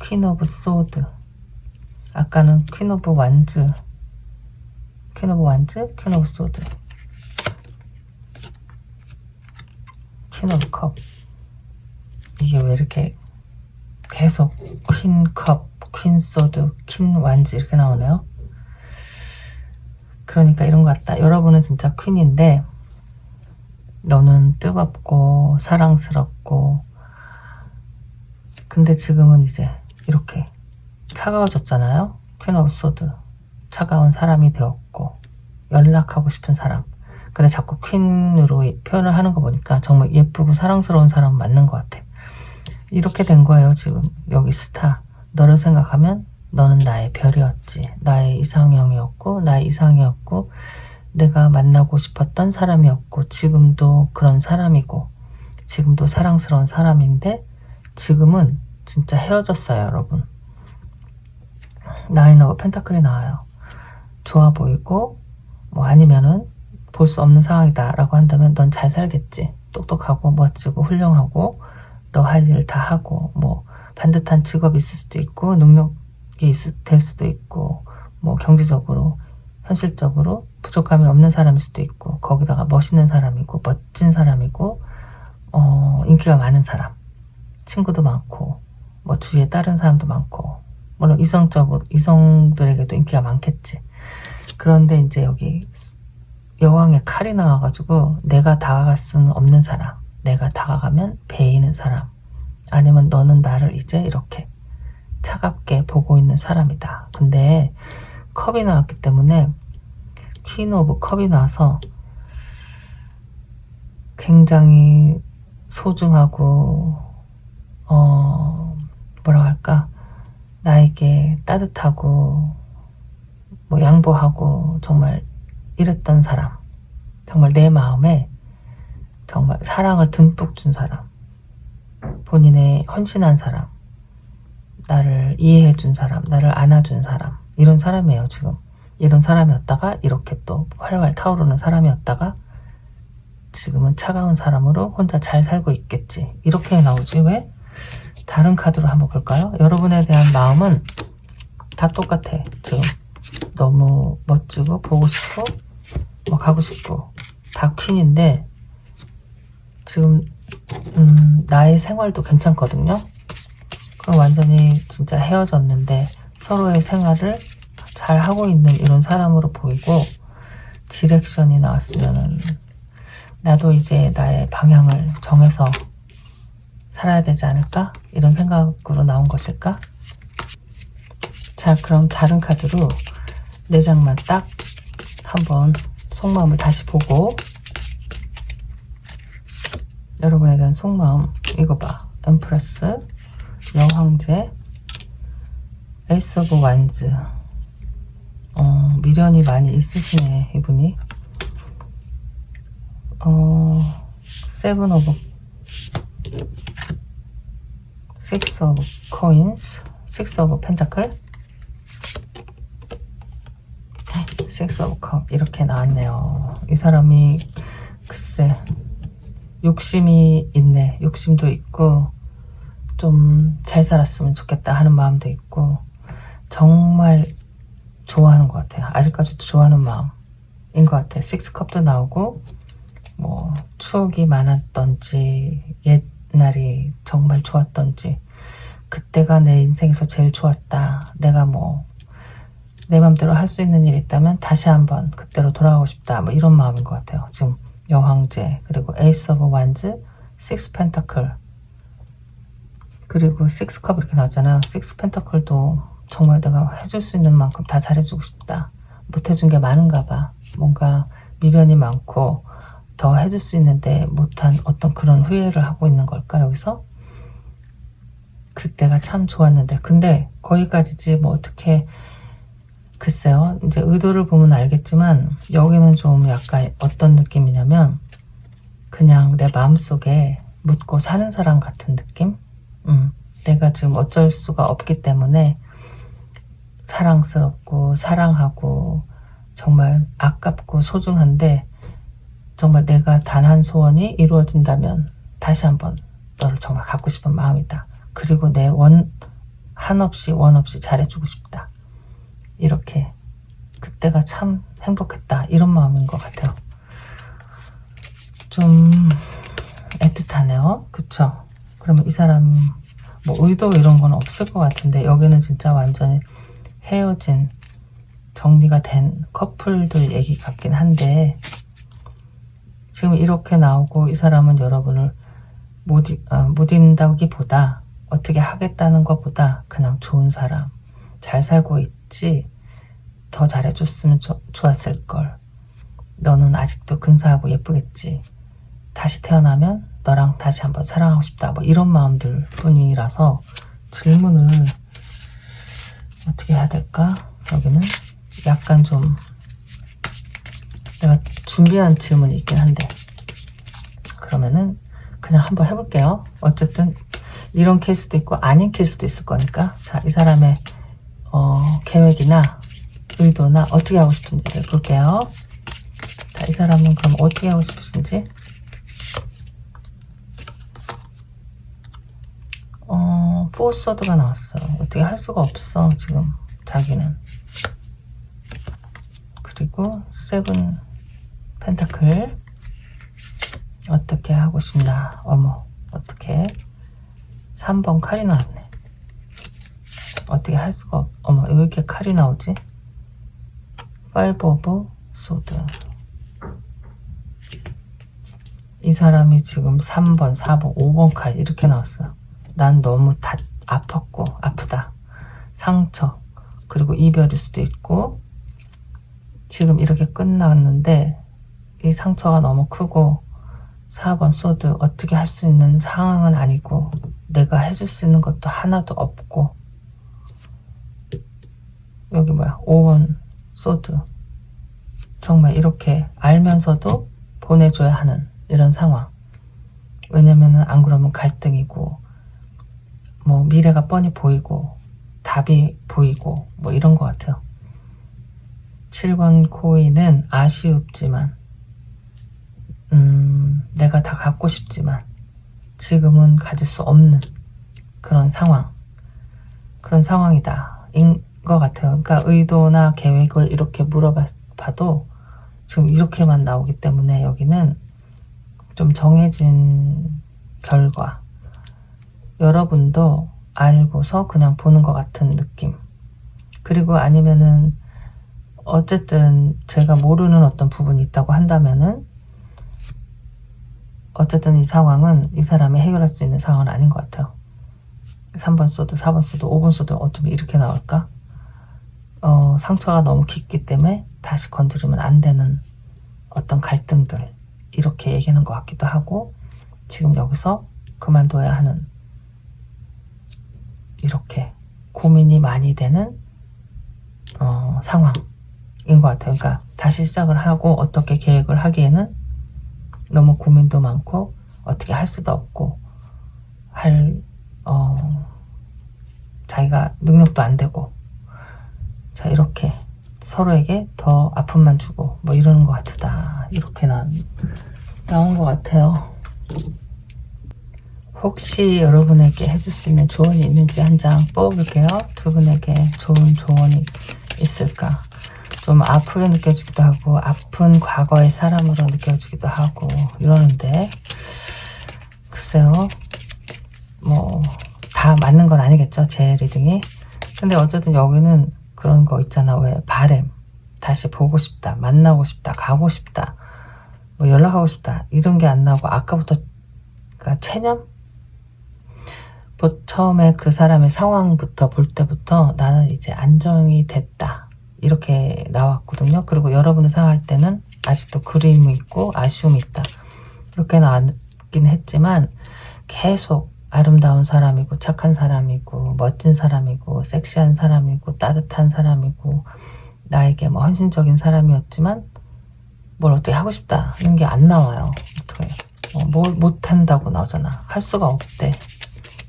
퀸 오브 소드. 아까는 퀸 오브 완즈. 퀸 오브 완즈, 퀸 오브 소드. 퀸 오브 컵. 이게 왜 이렇게 계속 퀸 컵, 퀸 소드, 퀸 완즈 이렇게 나오네요. 그러니까 이런 것 같다. 여러분은 진짜 퀸인데 너는 뜨겁고 사랑스럽고, 근데 지금은 이제 이렇게 차가워졌잖아요. 퀸 오브 소드. 차가운 사람이 되었고 연락하고 싶은 사람. 근데 자꾸 퀸으로 표현을 하는 거 보니까 정말 예쁘고 사랑스러운 사람 맞는 것 같아. 이렇게 된 거예요. 지금 여기 스타. 너를 생각하면 너는 나의 별이었지. 나의 이상형이었고 나의 이상이었고 내가 만나고 싶었던 사람이었고 지금도 그런 사람이고 지금도 사랑스러운 사람인데 지금은 진짜 헤어졌어요. 여러분. 나인 오브 펜타클이 나와요. 좋아 보이고 뭐 아니면은 볼 수 없는 상황이다 라고 한다면 넌 잘 살겠지. 똑똑하고 멋지고 훌륭하고 너 할 일 다 하고 뭐 반듯한 직업이 있을 수도 있고 능력이 될 수도 있고 뭐 경제적으로 현실적으로 부족함이 없는 사람일 수도 있고 거기다가 멋있는 사람이고 멋진 사람이고 인기가 많은 사람, 친구도 많고 뭐 주위에 다른 사람도 많고 물론 이성들에게도 인기가 많겠지. 그런데 이제 여기 여왕의 칼이 나와가지고 내가 다가갈 수는 없는 사람, 내가 다가가면 베이는 사람, 아니면 너는 나를 이제 이렇게 차갑게 보고 있는 사람이다. 근데 컵이 나왔기 때문에 퀸 오브 컵이 나와서 굉장히 소중하고 뭐라고 할까, 나에게 따뜻하고 뭐 양보하고 정말 이랬던 사람, 정말 내 마음에 정말 사랑을 듬뿍 준 사람, 본인의 헌신한 사람, 나를 이해해 준 사람, 나를 안아준 사람, 이런 사람이에요. 지금 이런 사람이었다가 이렇게 또 활활 타오르는 사람이었다가 지금은 차가운 사람으로 혼자 잘 살고 있겠지. 이렇게 나오지. 왜? 다른 카드로 한번 볼까요? 여러분에 대한 마음은 다 똑같아. 지금 너무 멋지고 보고 싶고 뭐 가고 싶고 다 퀸인데 지금 나의 생활도 괜찮거든요. 그럼 완전히 진짜 헤어졌는데 서로의 생활을 잘 하고 있는 이런 사람으로 보이고, 디렉션이 나왔으면은 나도 이제 나의 방향을 정해서 살아야 되지 않을까? 이런 생각으로 나온 것일까? 자, 그럼 다른 카드로 4장만 딱 한번 속마음을 다시 보고, 여러분에 대한 속마음 이거 봐. 엠프레스, 여황제, 에이스 오브 완즈. 미련이 많이 있으시네 이분이. 세븐 오브 식스 오브 코인스, 식스 오브 펜타클, 식스 오브 컵 이렇게 나왔네요. 이 사람이 글쎄 욕심이 있네. 욕심도 있고 좀 잘 살았으면 좋겠다 하는 마음도 있고 정말 좋아하는 것 같아요. 아직까지도 좋아하는 마음인 것 같아요. 식스컵도 나오고 뭐 추억이 많았던지 옛날이 정말 좋았던지 그때가 내 인생에서 제일 좋았다. 내가 뭐 내 맘대로 할 수 있는 일이 있다면 다시 한번 그때로 돌아가고 싶다. 뭐 이런 마음인 것 같아요. 지금 여황제, 그리고 에이스 오브 완즈, 식스 펜타클, 그리고 식스컵 이렇게 나왔잖아요. 식스 펜타클도 정말 내가 해줄 수 있는 만큼 다 잘해주고 싶다. 못해준 게 많은가 봐. 뭔가 미련이 많고 더 해줄 수 있는데 못한 어떤 그런 후회를 하고 있는 걸까 여기서? 그때가 참 좋았는데. 근데 거기까지지 뭐 어떻게, 글쎄요. 이제 의도를 보면 알겠지만 여기는 좀 약간 어떤 느낌이냐면 그냥 내 마음속에 묻고 사는 사람 같은 느낌? 내가 지금 어쩔 수가 없기 때문에 사랑스럽고 사랑하고 정말 아깝고 소중한데, 정말 내가 단 한 소원이 이루어진다면 다시 한번 너를 정말 갖고 싶은 마음이다. 그리고 내 한없이 원 없이 잘해주고 싶다. 이렇게 그때가 참 행복했다, 이런 마음인 것 같아요. 좀 애틋하네요. 그쵸? 그러면 이 사람 뭐 의도 이런 건 없을 것 같은데, 여기는 진짜 완전히 헤어진 정리가 된 커플들 얘기 같긴 한데, 지금 이렇게 나오고 이 사람은 여러분을 못 잊는다기보다, 어떻게 하겠다는 것보다 그냥 좋은 사람, 잘 살고 있지, 더 잘해줬으면 좋았을걸, 너는 아직도 근사하고 예쁘겠지, 다시 태어나면 너랑 다시 한번 사랑하고 싶다, 뭐 이런 마음들 뿐이라서, 질문을 어떻게 해야 될까? 여기는 약간 좀 내가 준비한 질문이 있긴 한데, 그러면은 그냥 한번 해볼게요. 어쨌든 이런 케이스도 있고 아닌 케이스도 있을 거니까. 자, 이 사람의 계획이나 의도나 어떻게 하고 싶은지를 볼게요. 자, 이 사람은 그럼 어떻게 하고 싶으신지. 포서드가 나왔어요. 어떻게 할 수가 없어 지금 자기는. 그리고 세븐 펜타클, 어떻게 하고 싶나. 어머, 어떻게 3번 칼이 나왔네. 어떻게 할 수가 어머, 왜 이렇게 칼이 나오지? 5 오브 소드. 이 사람이 지금 3번, 4번, 5번 칼 이렇게 나왔어요. 난 너무 아팠고 아프다, 상처, 그리고 이별일 수도 있고, 지금 이렇게 끝났는데 이 상처가 너무 크고, 4번 소드, 어떻게 할 수 있는 상황은 아니고, 내가 해줄 수 있는 것도 하나도 없고, 여기 뭐야, 5번 소드, 정말 이렇게 알면서도 보내줘야 하는 이런 상황. 왜냐면은 안 그러면 갈등이고, 뭐 미래가 뻔히 보이고 답이 보이고 뭐 이런 것 같아요. 7번 코인은 아쉬웠지만, 내가 다 갖고 싶지만 지금은 가질 수 없는 그런 상황이다 인 것 같아요. 그러니까 의도나 계획을 이렇게 물어봐도 지금 이렇게만 나오기 때문에, 여기는 좀 정해진 결과, 여러분도 알고서 그냥 보는 것 같은 느낌. 그리고 아니면은 어쨌든 제가 모르는 어떤 부분이 있다고 한다면은, 어쨌든 이 상황은 이 사람이 해결할 수 있는 상황은 아닌 것 같아요. 3번 소드, 4번 소드, 5번 소드 어쩌면 이렇게 나올까? 상처가 너무 깊기 때문에 다시 건드리면 안 되는 어떤 갈등들, 이렇게 얘기하는 것 같기도 하고, 지금 여기서 그만둬야 하는, 이렇게 고민이 많이 되는 상황인 것 같아요. 그러니까 다시 시작을 하고 어떻게 계획을 하기에는 너무 고민도 많고 어떻게 할 수도 없고, 자기가 능력도 안 되고, 자, 이렇게 서로에게 더 아픔만 주고 뭐 이러는 것 같다, 이렇게 나온 것 같아요. 혹시 여러분에게 해줄 수 있는 조언이 있는지 한 장 뽑아볼게요. 두 분에게 좋은 조언이 있을까? 좀 아프게 느껴지기도 하고, 아픈 과거의 사람으로 느껴지기도 하고 이러는데, 글쎄요, 뭐 다 맞는 건 아니겠죠, 제 리딩이. 근데 어쨌든 여기는 그런 거 있잖아. 왜 바램, 다시 보고 싶다, 만나고 싶다, 가고 싶다, 뭐 연락하고 싶다, 이런 게 안 나오고, 아까부터 그러니까 체념? 처음에 그 사람의 상황부터 볼 때부터 나는 이제 안정이 됐다, 이렇게 나왔거든요. 그리고 여러분을 생각할 때는 아직도 그리움이 있고 아쉬움이 있다, 이렇게 나왔긴 했지만, 계속 아름다운 사람이고 착한 사람이고 멋진 사람이고 섹시한 사람이고 따뜻한 사람이고 나에게 뭐 헌신적인 사람이었지만, 뭘 어떻게 하고 싶다는 게 안 나와요. 어떻게 뭘 못한다고 나오잖아. 할 수가 없대.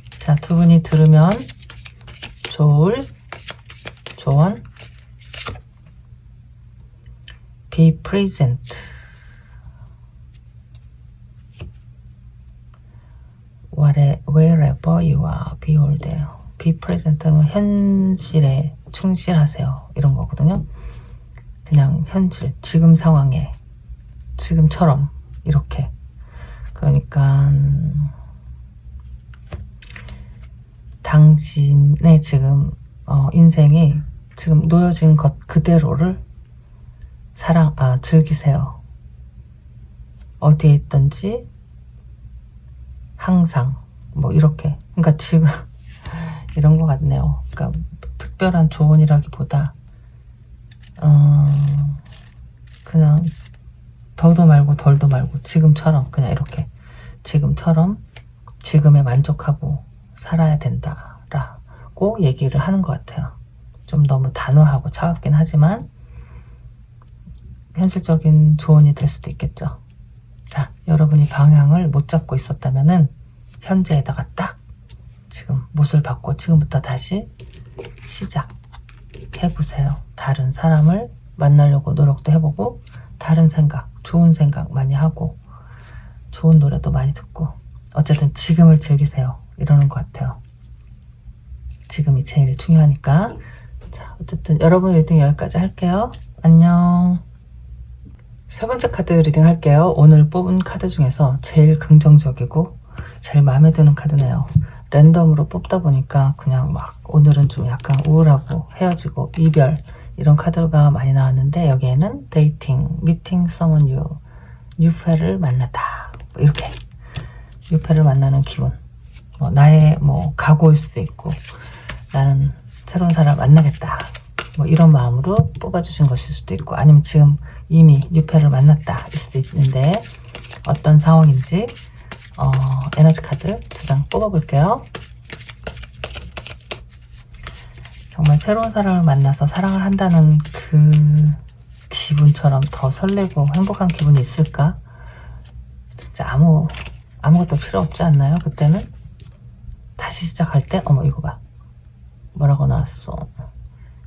자, 두 분이 들으면 좋을 조언. Be present. Wherever you are, be all there. Be present는 현실에 충실하세요. 이런 거거든요. 그냥 현실, 지금 상황에, 지금처럼 이렇게. 그러니까 당신의 지금 인생이 지금 놓여진 것 그대로를 즐기세요. 어디에 있든지 항상 뭐 이렇게. 그러니까 지금 이런 것 같네요. 그러니까 특별한 조언이라기보다 그냥 더도 말고 덜도 말고 지금처럼 그냥 이렇게 지금처럼 지금에 만족하고 살아야 된다라고 얘기를 하는 것 같아요. 좀 너무 단호하고 차갑긴 하지만 현실적인 조언이 될 수도 있겠죠. 자, 여러분이 방향을 못 잡고 있었다면은 현재에다가 딱 지금 못을 받고 지금부터 다시 시작해보세요. 다른 사람을 만나려고 노력도 해보고 다른 생각, 좋은 생각 많이 하고 좋은 노래도 많이 듣고 어쨌든 지금을 즐기세요. 이러는 것 같아요. 지금이 제일 중요하니까. 자, 어쨌든 여러분 리딩 여기까지 할게요. 안녕. 세 번째 카드 리딩 할게요. 오늘 뽑은 카드 중에서 제일 긍정적이고 제일 마음에 드는 카드네요. 랜덤으로 뽑다 보니까 그냥 막 오늘은 좀 약간 우울하고 헤어지고 이별 이런 카드가 많이 나왔는데 여기에는 데이팅, meeting someone new, 뉴페를 만나다 이렇게 뉴페를 만나는 기분, 나의 각오일 수도 있고 나는 새로운 사람을 만나겠다 이런 마음으로 뽑아주신 것일 수도 있고 아니면 지금 이미 뉴페를 만났다 일 수도 있는데 어떤 상황인지 에너지 카드 2장 뽑아볼게요. 정말 새로운 사람을 만나서 사랑을 한다는 그 기분처럼 더 설레고 행복한 기분이 있을까? 진짜 아무것도 필요 없지 않나요? 그때는? 다시 시작할 때 이거 봐. 뭐라고 나왔어?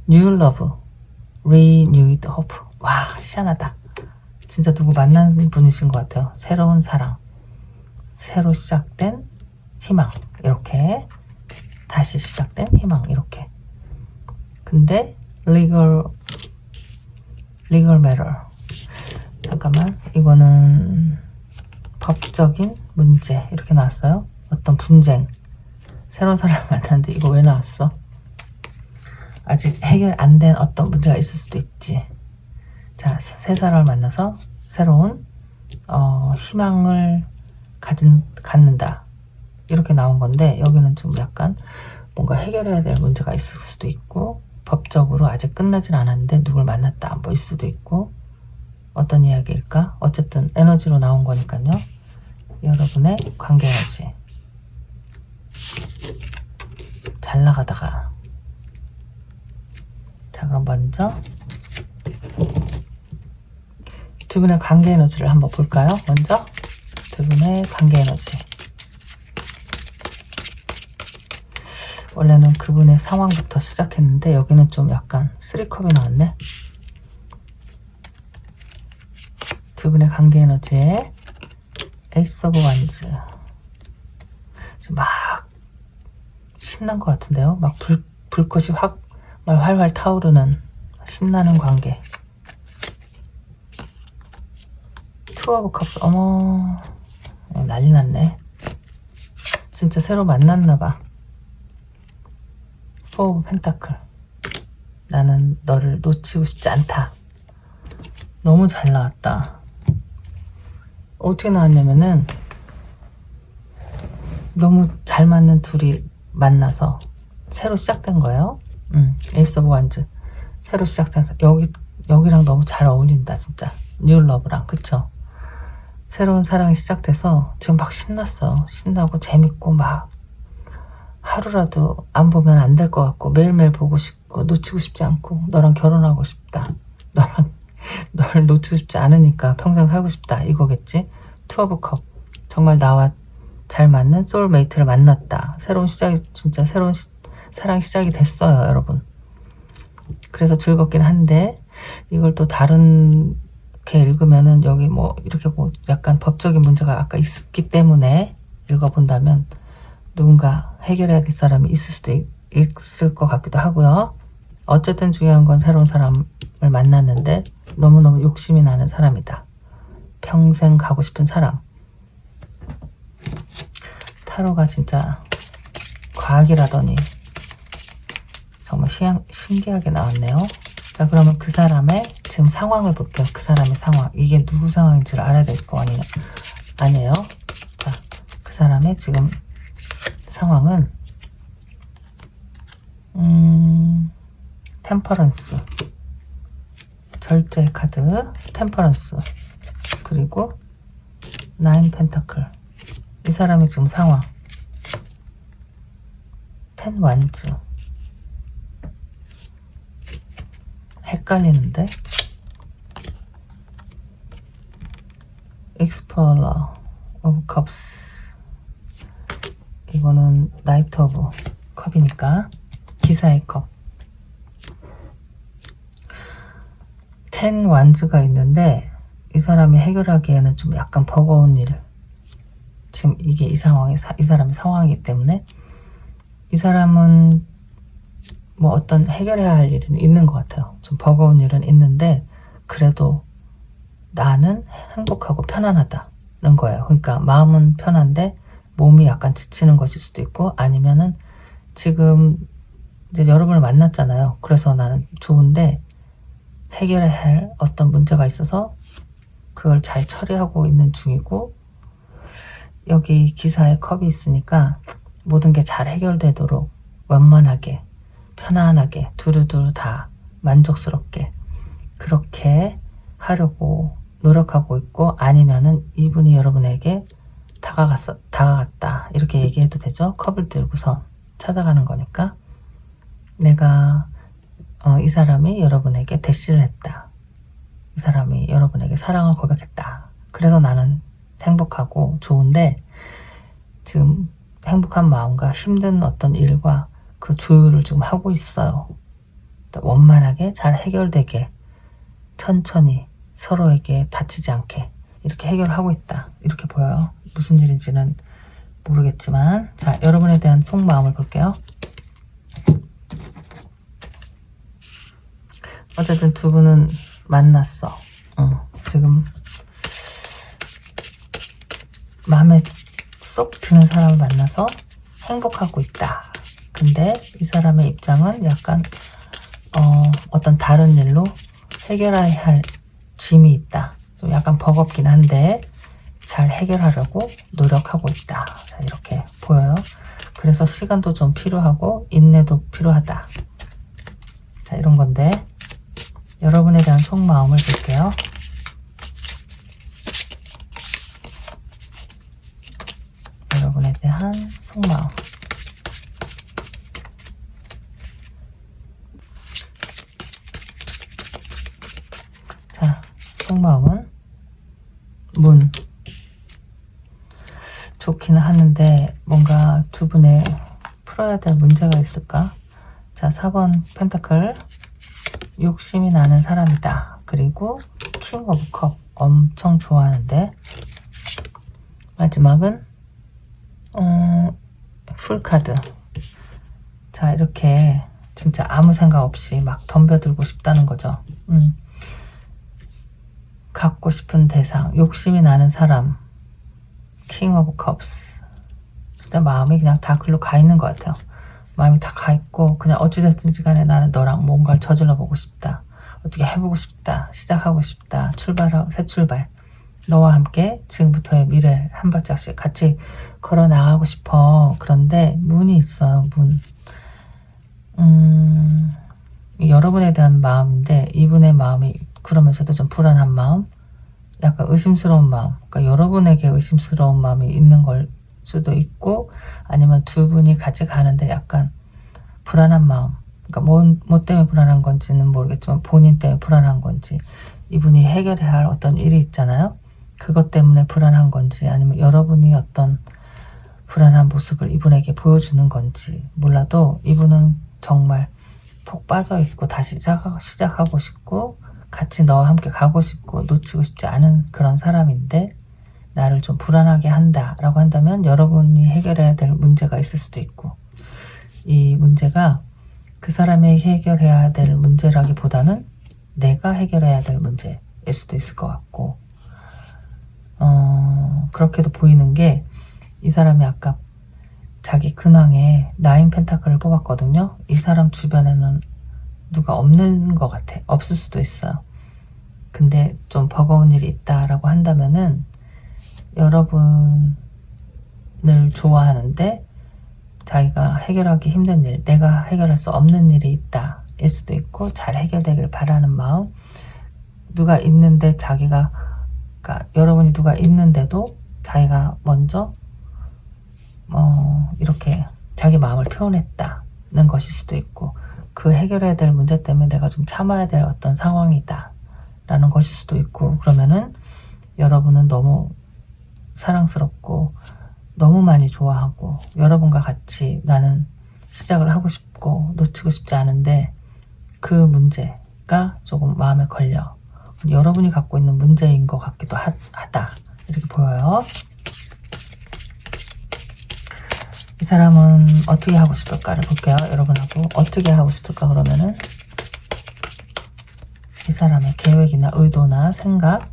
New love, renewed hope. 와, 희한하다. 진짜 누구 만난 분이신 것 같아요. 새로운 사랑, 새로 시작된 희망 이렇게 다시 시작된 희망 이렇게. 근데 legal matter. 잠깐만, 이거는 법적인 문제 이렇게 나왔어요. 어떤 분쟁, 새로운 사람을 만났는데 이거 왜 나왔어? 아직 해결 안 된 어떤 문제가 있을 수도 있지. 자, 새 사람을 만나서 새로운 희망을 갖는다 이렇게 나온 건데 여기는 좀 약간 뭔가 해결해야 될 문제가 있을 수도 있고 법적으로 아직 끝나질 않았는데 누굴 만났다 일 수도 있고 어떤 이야기일까? 어쨌든 에너지로 나온 거니까요. 여러분의 관계 에너지 잘 나가다가. 자, 그럼 먼저 두 분의 관계 에너지를 한번 볼까요? 먼저 두 분의 관계 에너지. 원래는 그분의 상황부터 시작했는데 여기는 좀 약간 3컵이 나왔네. 두 분의 관계 에너지에 에이스 오브 완즈. 막 신난 것 같은데요. 막 불꽃이 확 활활 타오르는 신나는 관계. 투 오브 컵스. 어머, 난리 났네. 진짜 새로 만났나봐. 포 오브 펜타클. 나는 너를 놓치고 싶지 않다. 너무 잘 나왔다. 어떻게 나왔냐면은 너무 잘 맞는 둘이 만나서 새로 시작된 거예요. 에이스 오브 완즈. 새로 시작된 여기랑 너무 잘 어울린다 진짜. 뉴 러브랑. 그쵸? 새로운 사랑이 시작돼서 지금 막 신났어. 신나고 재밌고 막 하루라도 안 보면 안 될 것 같고 매일매일 보고 싶고 놓치고 싶지 않고 너랑 결혼하고 싶다. 너를 놓치고 싶지 않으니까 평생 살고 싶다 이거겠지. 투 오브 컵. 정말 나와 잘 맞는 소울메이트를 만났다. 새로운 시작이, 진짜 새로운 사랑 시작이 됐어요, 여러분. 그래서 즐겁긴 한데, 이걸 또 다른 게 읽으면은 여기 뭐 이렇게 뭐 약간 법적인 문제가 아까 있기 때문에 읽어본다면 누군가 해결해야 될 사람이 있을 수도 있을 것 같기도 하고요. 어쨌든 중요한 건 새로운 사람을 만났는데 너무너무 욕심이 나는 사람이다. 평생 가고 싶은 사람. 타로가 진짜 과학이라더니 정말 신기하게 나왔네요. 자, 그러면 그 사람의 지금 상황을 볼게요. 그 사람의 상황. 이게 누구 상황인지를 알아야 될 거 아니에요. 자, 그 사람의 지금 상황은 템퍼런스, 절제 카드, 템퍼런스, 그리고 나인 펜타클. 이 사람의 지금 상황, 텐 완즈. 헷갈리는데? 익스플로러 오브 컵스. 이거는 나이트 오브 컵이니까 기사의 컵. 텐 완즈가 있는데 이 사람이 해결하기에는 좀 약간 버거운 일. 지금 이게 이 사람의 상황이기 때문에 이 사람은 뭐 어떤 해결해야 할 일은 있는 것 같아요. 좀 버거운 일은 있는데 그래도 나는 행복하고 편안하다는 거예요. 그러니까 마음은 편한데 몸이 약간 지치는 것일 수도 있고, 아니면은 지금 이제 여러분을 만났잖아요. 그래서 나는 좋은데 해결해야 할 어떤 문제가 있어서 그걸 잘 처리하고 있는 중이고, 여기 기사에 컵이 있으니까 모든 게 잘 해결되도록 원만하게 편안하게 두루두루 다 만족스럽게 그렇게 하려고 노력하고 있고, 아니면은 이분이 여러분에게 다가갔다 이렇게 얘기해도 되죠. 컵을 들고서 찾아가는 거니까 내가 이 사람이 여러분에게 대시를 했다. 이 사람이 여러분에게 사랑을 고백했다. 그래서 나는 행복하고 좋은데 지금 행복한 마음과 힘든 어떤 일과 그 조율을 지금 하고 있어요. 원만하게 잘 해결되게 천천히 서로에게 다치지 않게 이렇게 해결하고 있다. 이렇게 보여요. 무슨 일인지는 모르겠지만, 자, 여러분에 대한 속마음을 볼게요. 어쨌든 두 분은 만났어. 지금 마음에 쏙 드는 사람을 만나서 행복하고 있다. 근데 이 사람의 입장은 약간 어떤 다른 일로 해결해야 할 짐이 있다. 좀 약간 버겁긴 한데 잘 해결하려고 노력하고 있다. 자, 이렇게 보여요. 그래서 시간도 좀 필요하고 인내도 필요하다. 자, 이런 건데 여러분에 대한 속마음을 볼게요. 여러분에 대한 속마음. 자, 속마음은 문. 좋기는 하는데 뭔가 두 분의 풀어야 될 문제가 있을까? 자, 4번 펜타클. 욕심이 나는 사람이다. 그리고 킹 오브 컵. 엄청 좋아하는데 마지막은 풀카드. 자, 이렇게 진짜 아무 생각 없이 막 덤벼들고 싶다는 거죠. 갖고 싶은 대상, 욕심이 나는 사람, 킹 오브 컵스. 진짜 마음이 그냥 다 글로 가 있는 것 같아요. 마음이 다 가 있고 그냥 어찌됐든지 간에 나는 너랑 뭔가를 저질러 보고 싶다. 어떻게 해보고 싶다. 시작하고 싶다. 새 출발. 너와 함께 지금부터의 미래 한 발짝씩 같이 걸어 나가고 싶어. 그런데 문이 있어요. 문. 여러분에 대한 마음인데 이분의 마음이 그러면서도 좀 불안한 마음, 약간 의심스러운 마음. 그러니까 여러분에게 의심스러운 마음이 있는 걸 수도 있고, 아니면 두 분이 같이 가는데 약간 불안한 마음. 그러니까 뭐 때문에 불안한 건지는 모르겠지만 본인 때문에 불안한 건지, 이분이 해결해야 할 어떤 일이 있잖아요. 그것 때문에 불안한 건지 아니면 여러분이 어떤 불안한 모습을 이분에게 보여주는 건지 몰라도 이분은 정말 푹 빠져있고 다시 시작하고 싶고 같이 너와 함께 가고 싶고 놓치고 싶지 않은 그런 사람인데 나를 좀 불안하게 한다 라고 한다면 여러분이 해결해야 될 문제가 있을 수도 있고 이 문제가 그 사람이 해결해야 될 문제라기보다는 내가 해결해야 될 문제일 수도 있을 것 같고 그렇게도 보이는 게 이 사람이 아까 자기 근황에 9 펜타클을 뽑았거든요. 이 사람 주변에는 누가 없는 것 같아. 없을 수도 있어요. 근데 좀 버거운 일이 있다라고 한다면은 여러분을 좋아하는데 자기가 해결하기 힘든 일, 내가 해결할 수 없는 일이 있다 일 수도 있고 잘 해결되길 바라는 마음, 누가 있는데 자기가 그러니까 여러분이 누가 있는데도 자기가 먼저 이렇게 자기 마음을 표현했다는 것일 수도 있고 그 해결해야 될 문제 때문에 내가 좀 참아야 될 어떤 상황이다 라는 것일 수도 있고 그러면은 여러분은 너무 사랑스럽고 너무 많이 좋아하고 여러분과 같이 나는 시작을 하고 싶고 놓치고 싶지 않은데 그 문제가 조금 마음에 걸려 여러분이 갖고 있는 문제인 것 같기도 하다 이렇게 보여요. 이 사람은 어떻게 하고 싶을까를 볼게요. 여러분하고 어떻게 하고 싶을까 그러면은 이 사람의 계획이나 의도나 생각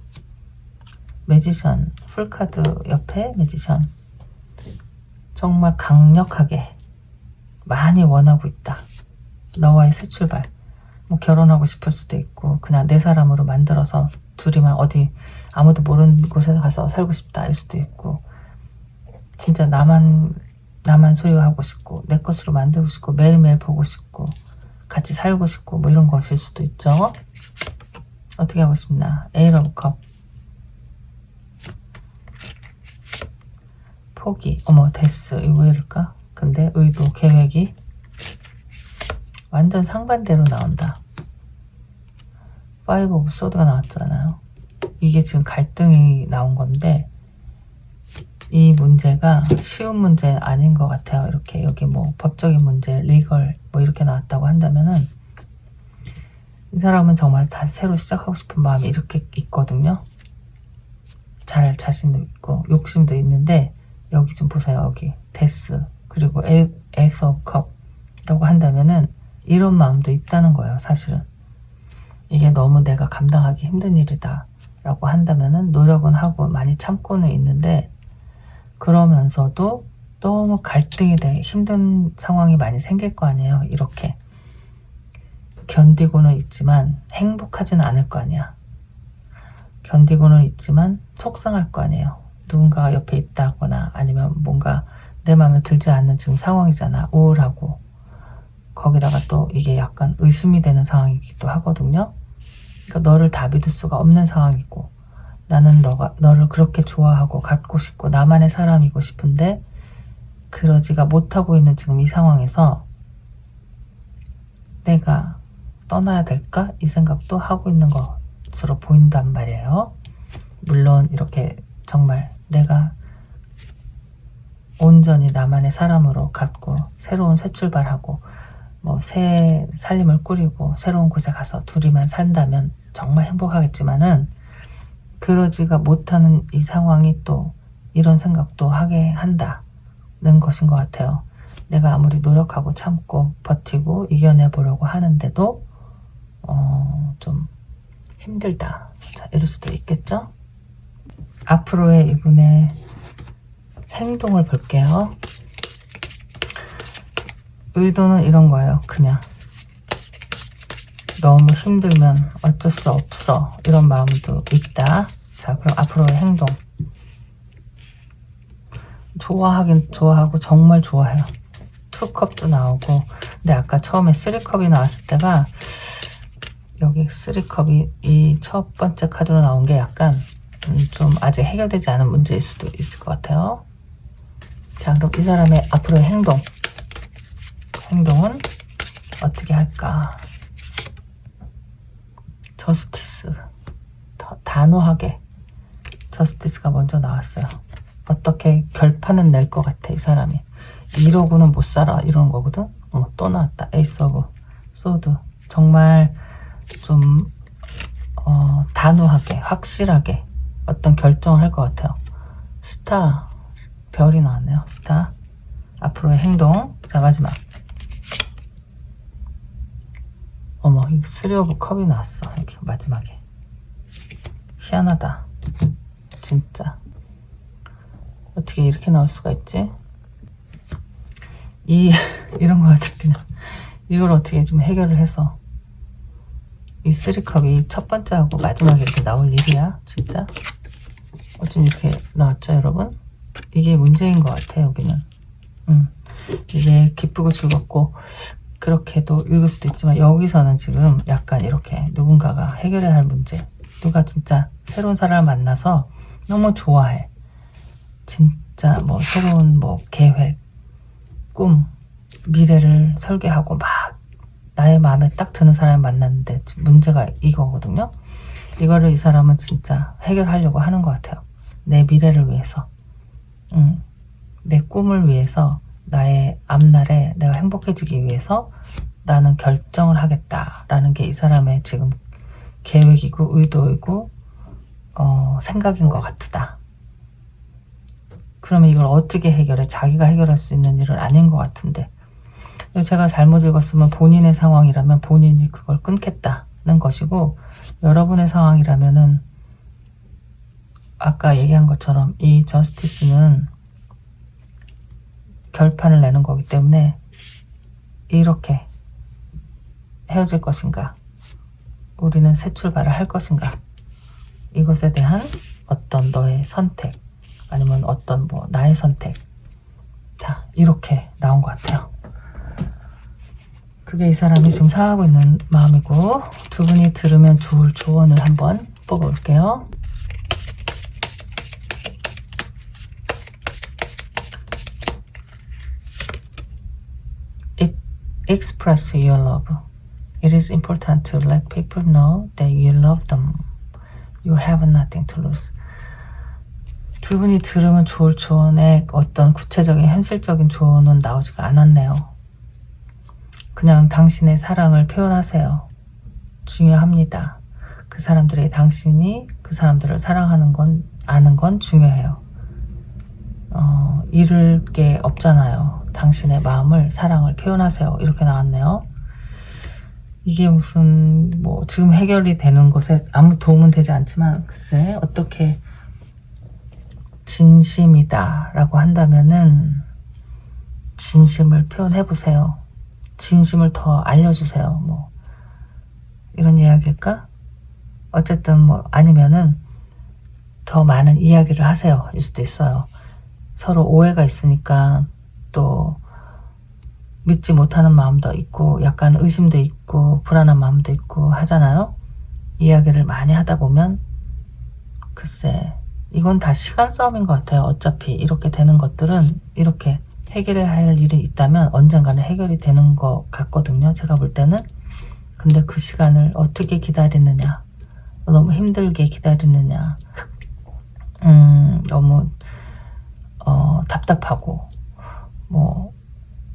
매지션 풀카드 옆에 매지션 정말 강력하게 많이 원하고 있다. 너와의 새 출발 뭐 결혼하고 싶을 수도 있고 그냥 내 사람으로 만들어서 둘이만 어디 아무도 모르는 곳에 가서 살고 싶다 일 수도 있고 진짜 나만 소유하고 싶고 내 것으로 만들고 싶고 매일매일 보고 싶고 같이 살고 싶고 뭐 이런 것일 수도 있죠. 어떻게 하고 싶나? 에이트 오브 컵 포기 어머 데스 이거 왜 이럴까? 근데 의도 계획이 완전 상반대로 나온다. 파이브 오브 소드가 나왔잖아요. 이게 지금 갈등이 나온 건데 이 문제가 쉬운 문제 아닌 것 같아요. 이렇게 여기 뭐 법적인 문제, 리걸 뭐 이렇게 나왔다고 한다면은 이 사람은 정말 다 새로 시작하고 싶은 마음이 이렇게 있거든요. 잘할 자신도 있고 욕심도 있는데 여기 좀 보세요. 여기 데스 그리고 에이스 오브 컵이라고 한다면은 이런 마음도 있다는 거예요. 사실은 이게 너무 내가 감당하기 힘든 일이다 라고 한다면은 노력은 하고 많이 참고는 있는데 그러면서도 너무 갈등이 돼 힘든 상황이 많이 생길 거 아니에요. 이렇게 견디고는 있지만 행복하지는 않을 거 아니야. 견디고는 있지만 속상할 거 아니에요. 누군가가 옆에 있다거나 아니면 뭔가 내 마음에 들지 않는 지금 상황이잖아. 우울하고 거기다가 또 이게 약간 의심이 되는 상황이기도 하거든요. 그러니까 너를 다 믿을 수가 없는 상황이고 나는 너를 그렇게 좋아하고 갖고 싶고 나만의 사람이고 싶은데 그러지가 못하고 있는 지금 이 상황에서 내가 떠나야 될까? 이 생각도 하고 있는 것으로 보인단 말이에요. 물론 이렇게 정말 내가 온전히 나만의 사람으로 갖고 새로운 새 출발하고 뭐 새 살림을 꾸리고 새로운 곳에 가서 둘이만 산다면 정말 행복하겠지만은 그러지가 못하는 이 상황이 또 이런 생각도 하게 한다는 것인 것 같아요. 내가 아무리 노력하고 참고 버티고 이겨내보려고 하는데도 좀 힘들다. 자, 이럴 수도 있겠죠? 앞으로의 이분의 행동을 볼게요. 의도는 이런 거예요. 그냥 너무 힘들면 어쩔 수 없어 이런 마음도 있다. 자, 그럼 앞으로의 행동. 좋아하긴 좋아하고 정말 좋아해요. 2컵도 나오고 근데 아까 처음에 3컵이 나왔을 때가 여기 3컵이 이 첫 번째 카드로 나온 게 약간 좀 아직 해결되지 않은 문제일 수도 있을 것 같아요. 자, 그럼 이 사람의 앞으로의 행동은 어떻게 할까? 저스티스 더 단호하게 저스티스가 먼저 나왔어요. 어떻게 결판은 낼 것 같아 이 사람이. 이러고는 못 살아 이런 거거든. 또 나왔다. 에이스 오브 소드. 정말 좀 단호하게 확실하게 어떤 결정을 할 것 같아요. 스타 별이 나왔네요. 스타 앞으로의 행동. 자 마지막. 어머 이 쓰리 오브 컵이 나왔어. 여기 마지막에. 희한하다 진짜. 어떻게 이렇게 나올 수가 있지? 이런 거 같아. 그냥 이걸 어떻게 좀 해결을 해서 이 쓰리컵이 첫 번째하고 마지막에 이렇게 나올 일이야 진짜. 어쩜 이렇게 나왔죠 여러분? 이게 문제인 것 같아요 여기는. 이게 기쁘고 즐겁고 그렇게도 읽을 수도 있지만 여기서는 지금 약간 이렇게 누군가가 해결해야 할 문제. 누가 진짜 새로운 사람을 만나서 너무 좋아해. 진짜 뭐 새로운 뭐 계획, 꿈, 미래를 설계하고 막 나의 마음에 딱 드는 사람을 만났는데 문제가 이거거든요. 이거를 이 사람은 진짜 해결하려고 하는 것 같아요. 내 미래를 위해서, 내 꿈을 위해서, 나의 앞날에 내가 행복해지기 위해서 나는 결정을 하겠다라는 게 이 사람의 지금 계획이고 의도이고 생각인 것 같다. 그러면 이걸 어떻게 해결해? 자기가 해결할 수 있는 일은 아닌 것 같은데. 제가 잘못 읽었으면 본인의 상황이라면 본인이 그걸 끊겠다는 것이고, 여러분의 상황이라면은 아까 얘기한 것처럼 이 저스티스는 결판을 내는 거기 때문에 이렇게 헤어질 것인가, 우리는 새 출발을 할 것인가, 이것에 대한 어떤 너의 선택 아니면 어떤 뭐 나의 선택. 자 이렇게 나온 것 같아요. 그게 이 사람이 지금 상하고 있는 마음이고, 두 분이 들으면 좋을 조언을 한번 뽑아볼게요. Express your love. It is important to let people know that you love them. You have nothing to lose. 두 분이 들으면 좋을 조언에 어떤 구체적인 현실적인 조언은 나오지가 않았네요. 그냥 당신의 사랑을 표현하세요. 중요합니다. 그 사람들에게 당신이 그 사람들을 사랑하는 건 아는 건 중요해요. 잃을 게 없잖아요. 당신의 마음을 사랑을 표현하세요. 이렇게 나왔네요. 이게 무슨 뭐 지금 해결이 되는 것에 아무 도움은 되지 않지만 글쎄 어떻게 진심이다 라고 한다면은 진심을 표현해 보세요. 진심을 더 알려주세요. 뭐 이런 이야기일까? 어쨌든 뭐 아니면은 더 많은 이야기를 하세요. 일 수도 있어요. 서로 오해가 있으니까 또 믿지 못하는 마음도 있고 약간 의심도 있고 불안한 마음도 있고 하잖아요. 이야기를 많이 하다 보면 글쎄 이건 다 시간 싸움인 것 같아요. 어차피 이렇게 되는 것들은 이렇게 해결해야 할 일이 있다면 언젠가는 해결이 되는 것 같거든요. 제가 볼 때는. 근데 그 시간을 어떻게 기다리느냐, 너무 힘들게 기다리느냐, 너무 답답하고 뭐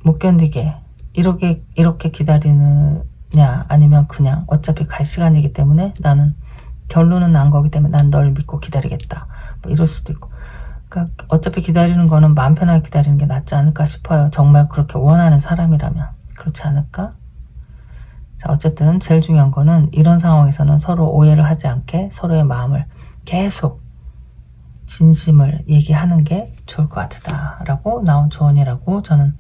못 견디게 이렇게 기다리느냐, 아니면 그냥 어차피 갈 시간이기 때문에 나는 결론은 난 거기 때문에 난 널 믿고 기다리겠다, 뭐 이럴 수도 있고. 그러니까 어차피 기다리는 거는 마음 편하게 기다리는 게 낫지 않을까 싶어요. 정말 그렇게 원하는 사람이라면. 그렇지 않을까? 자, 어쨌든 제일 중요한 거는 이런 상황에서는 서로 오해를 하지 않게 서로의 마음을 계속 진심을 얘기하는 게 좋을 것 같다 라고 나온 조언이라고 저는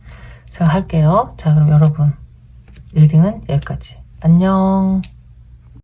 생각할게요. 자, 그럼 여러분 리딩은 여기까지. 안녕.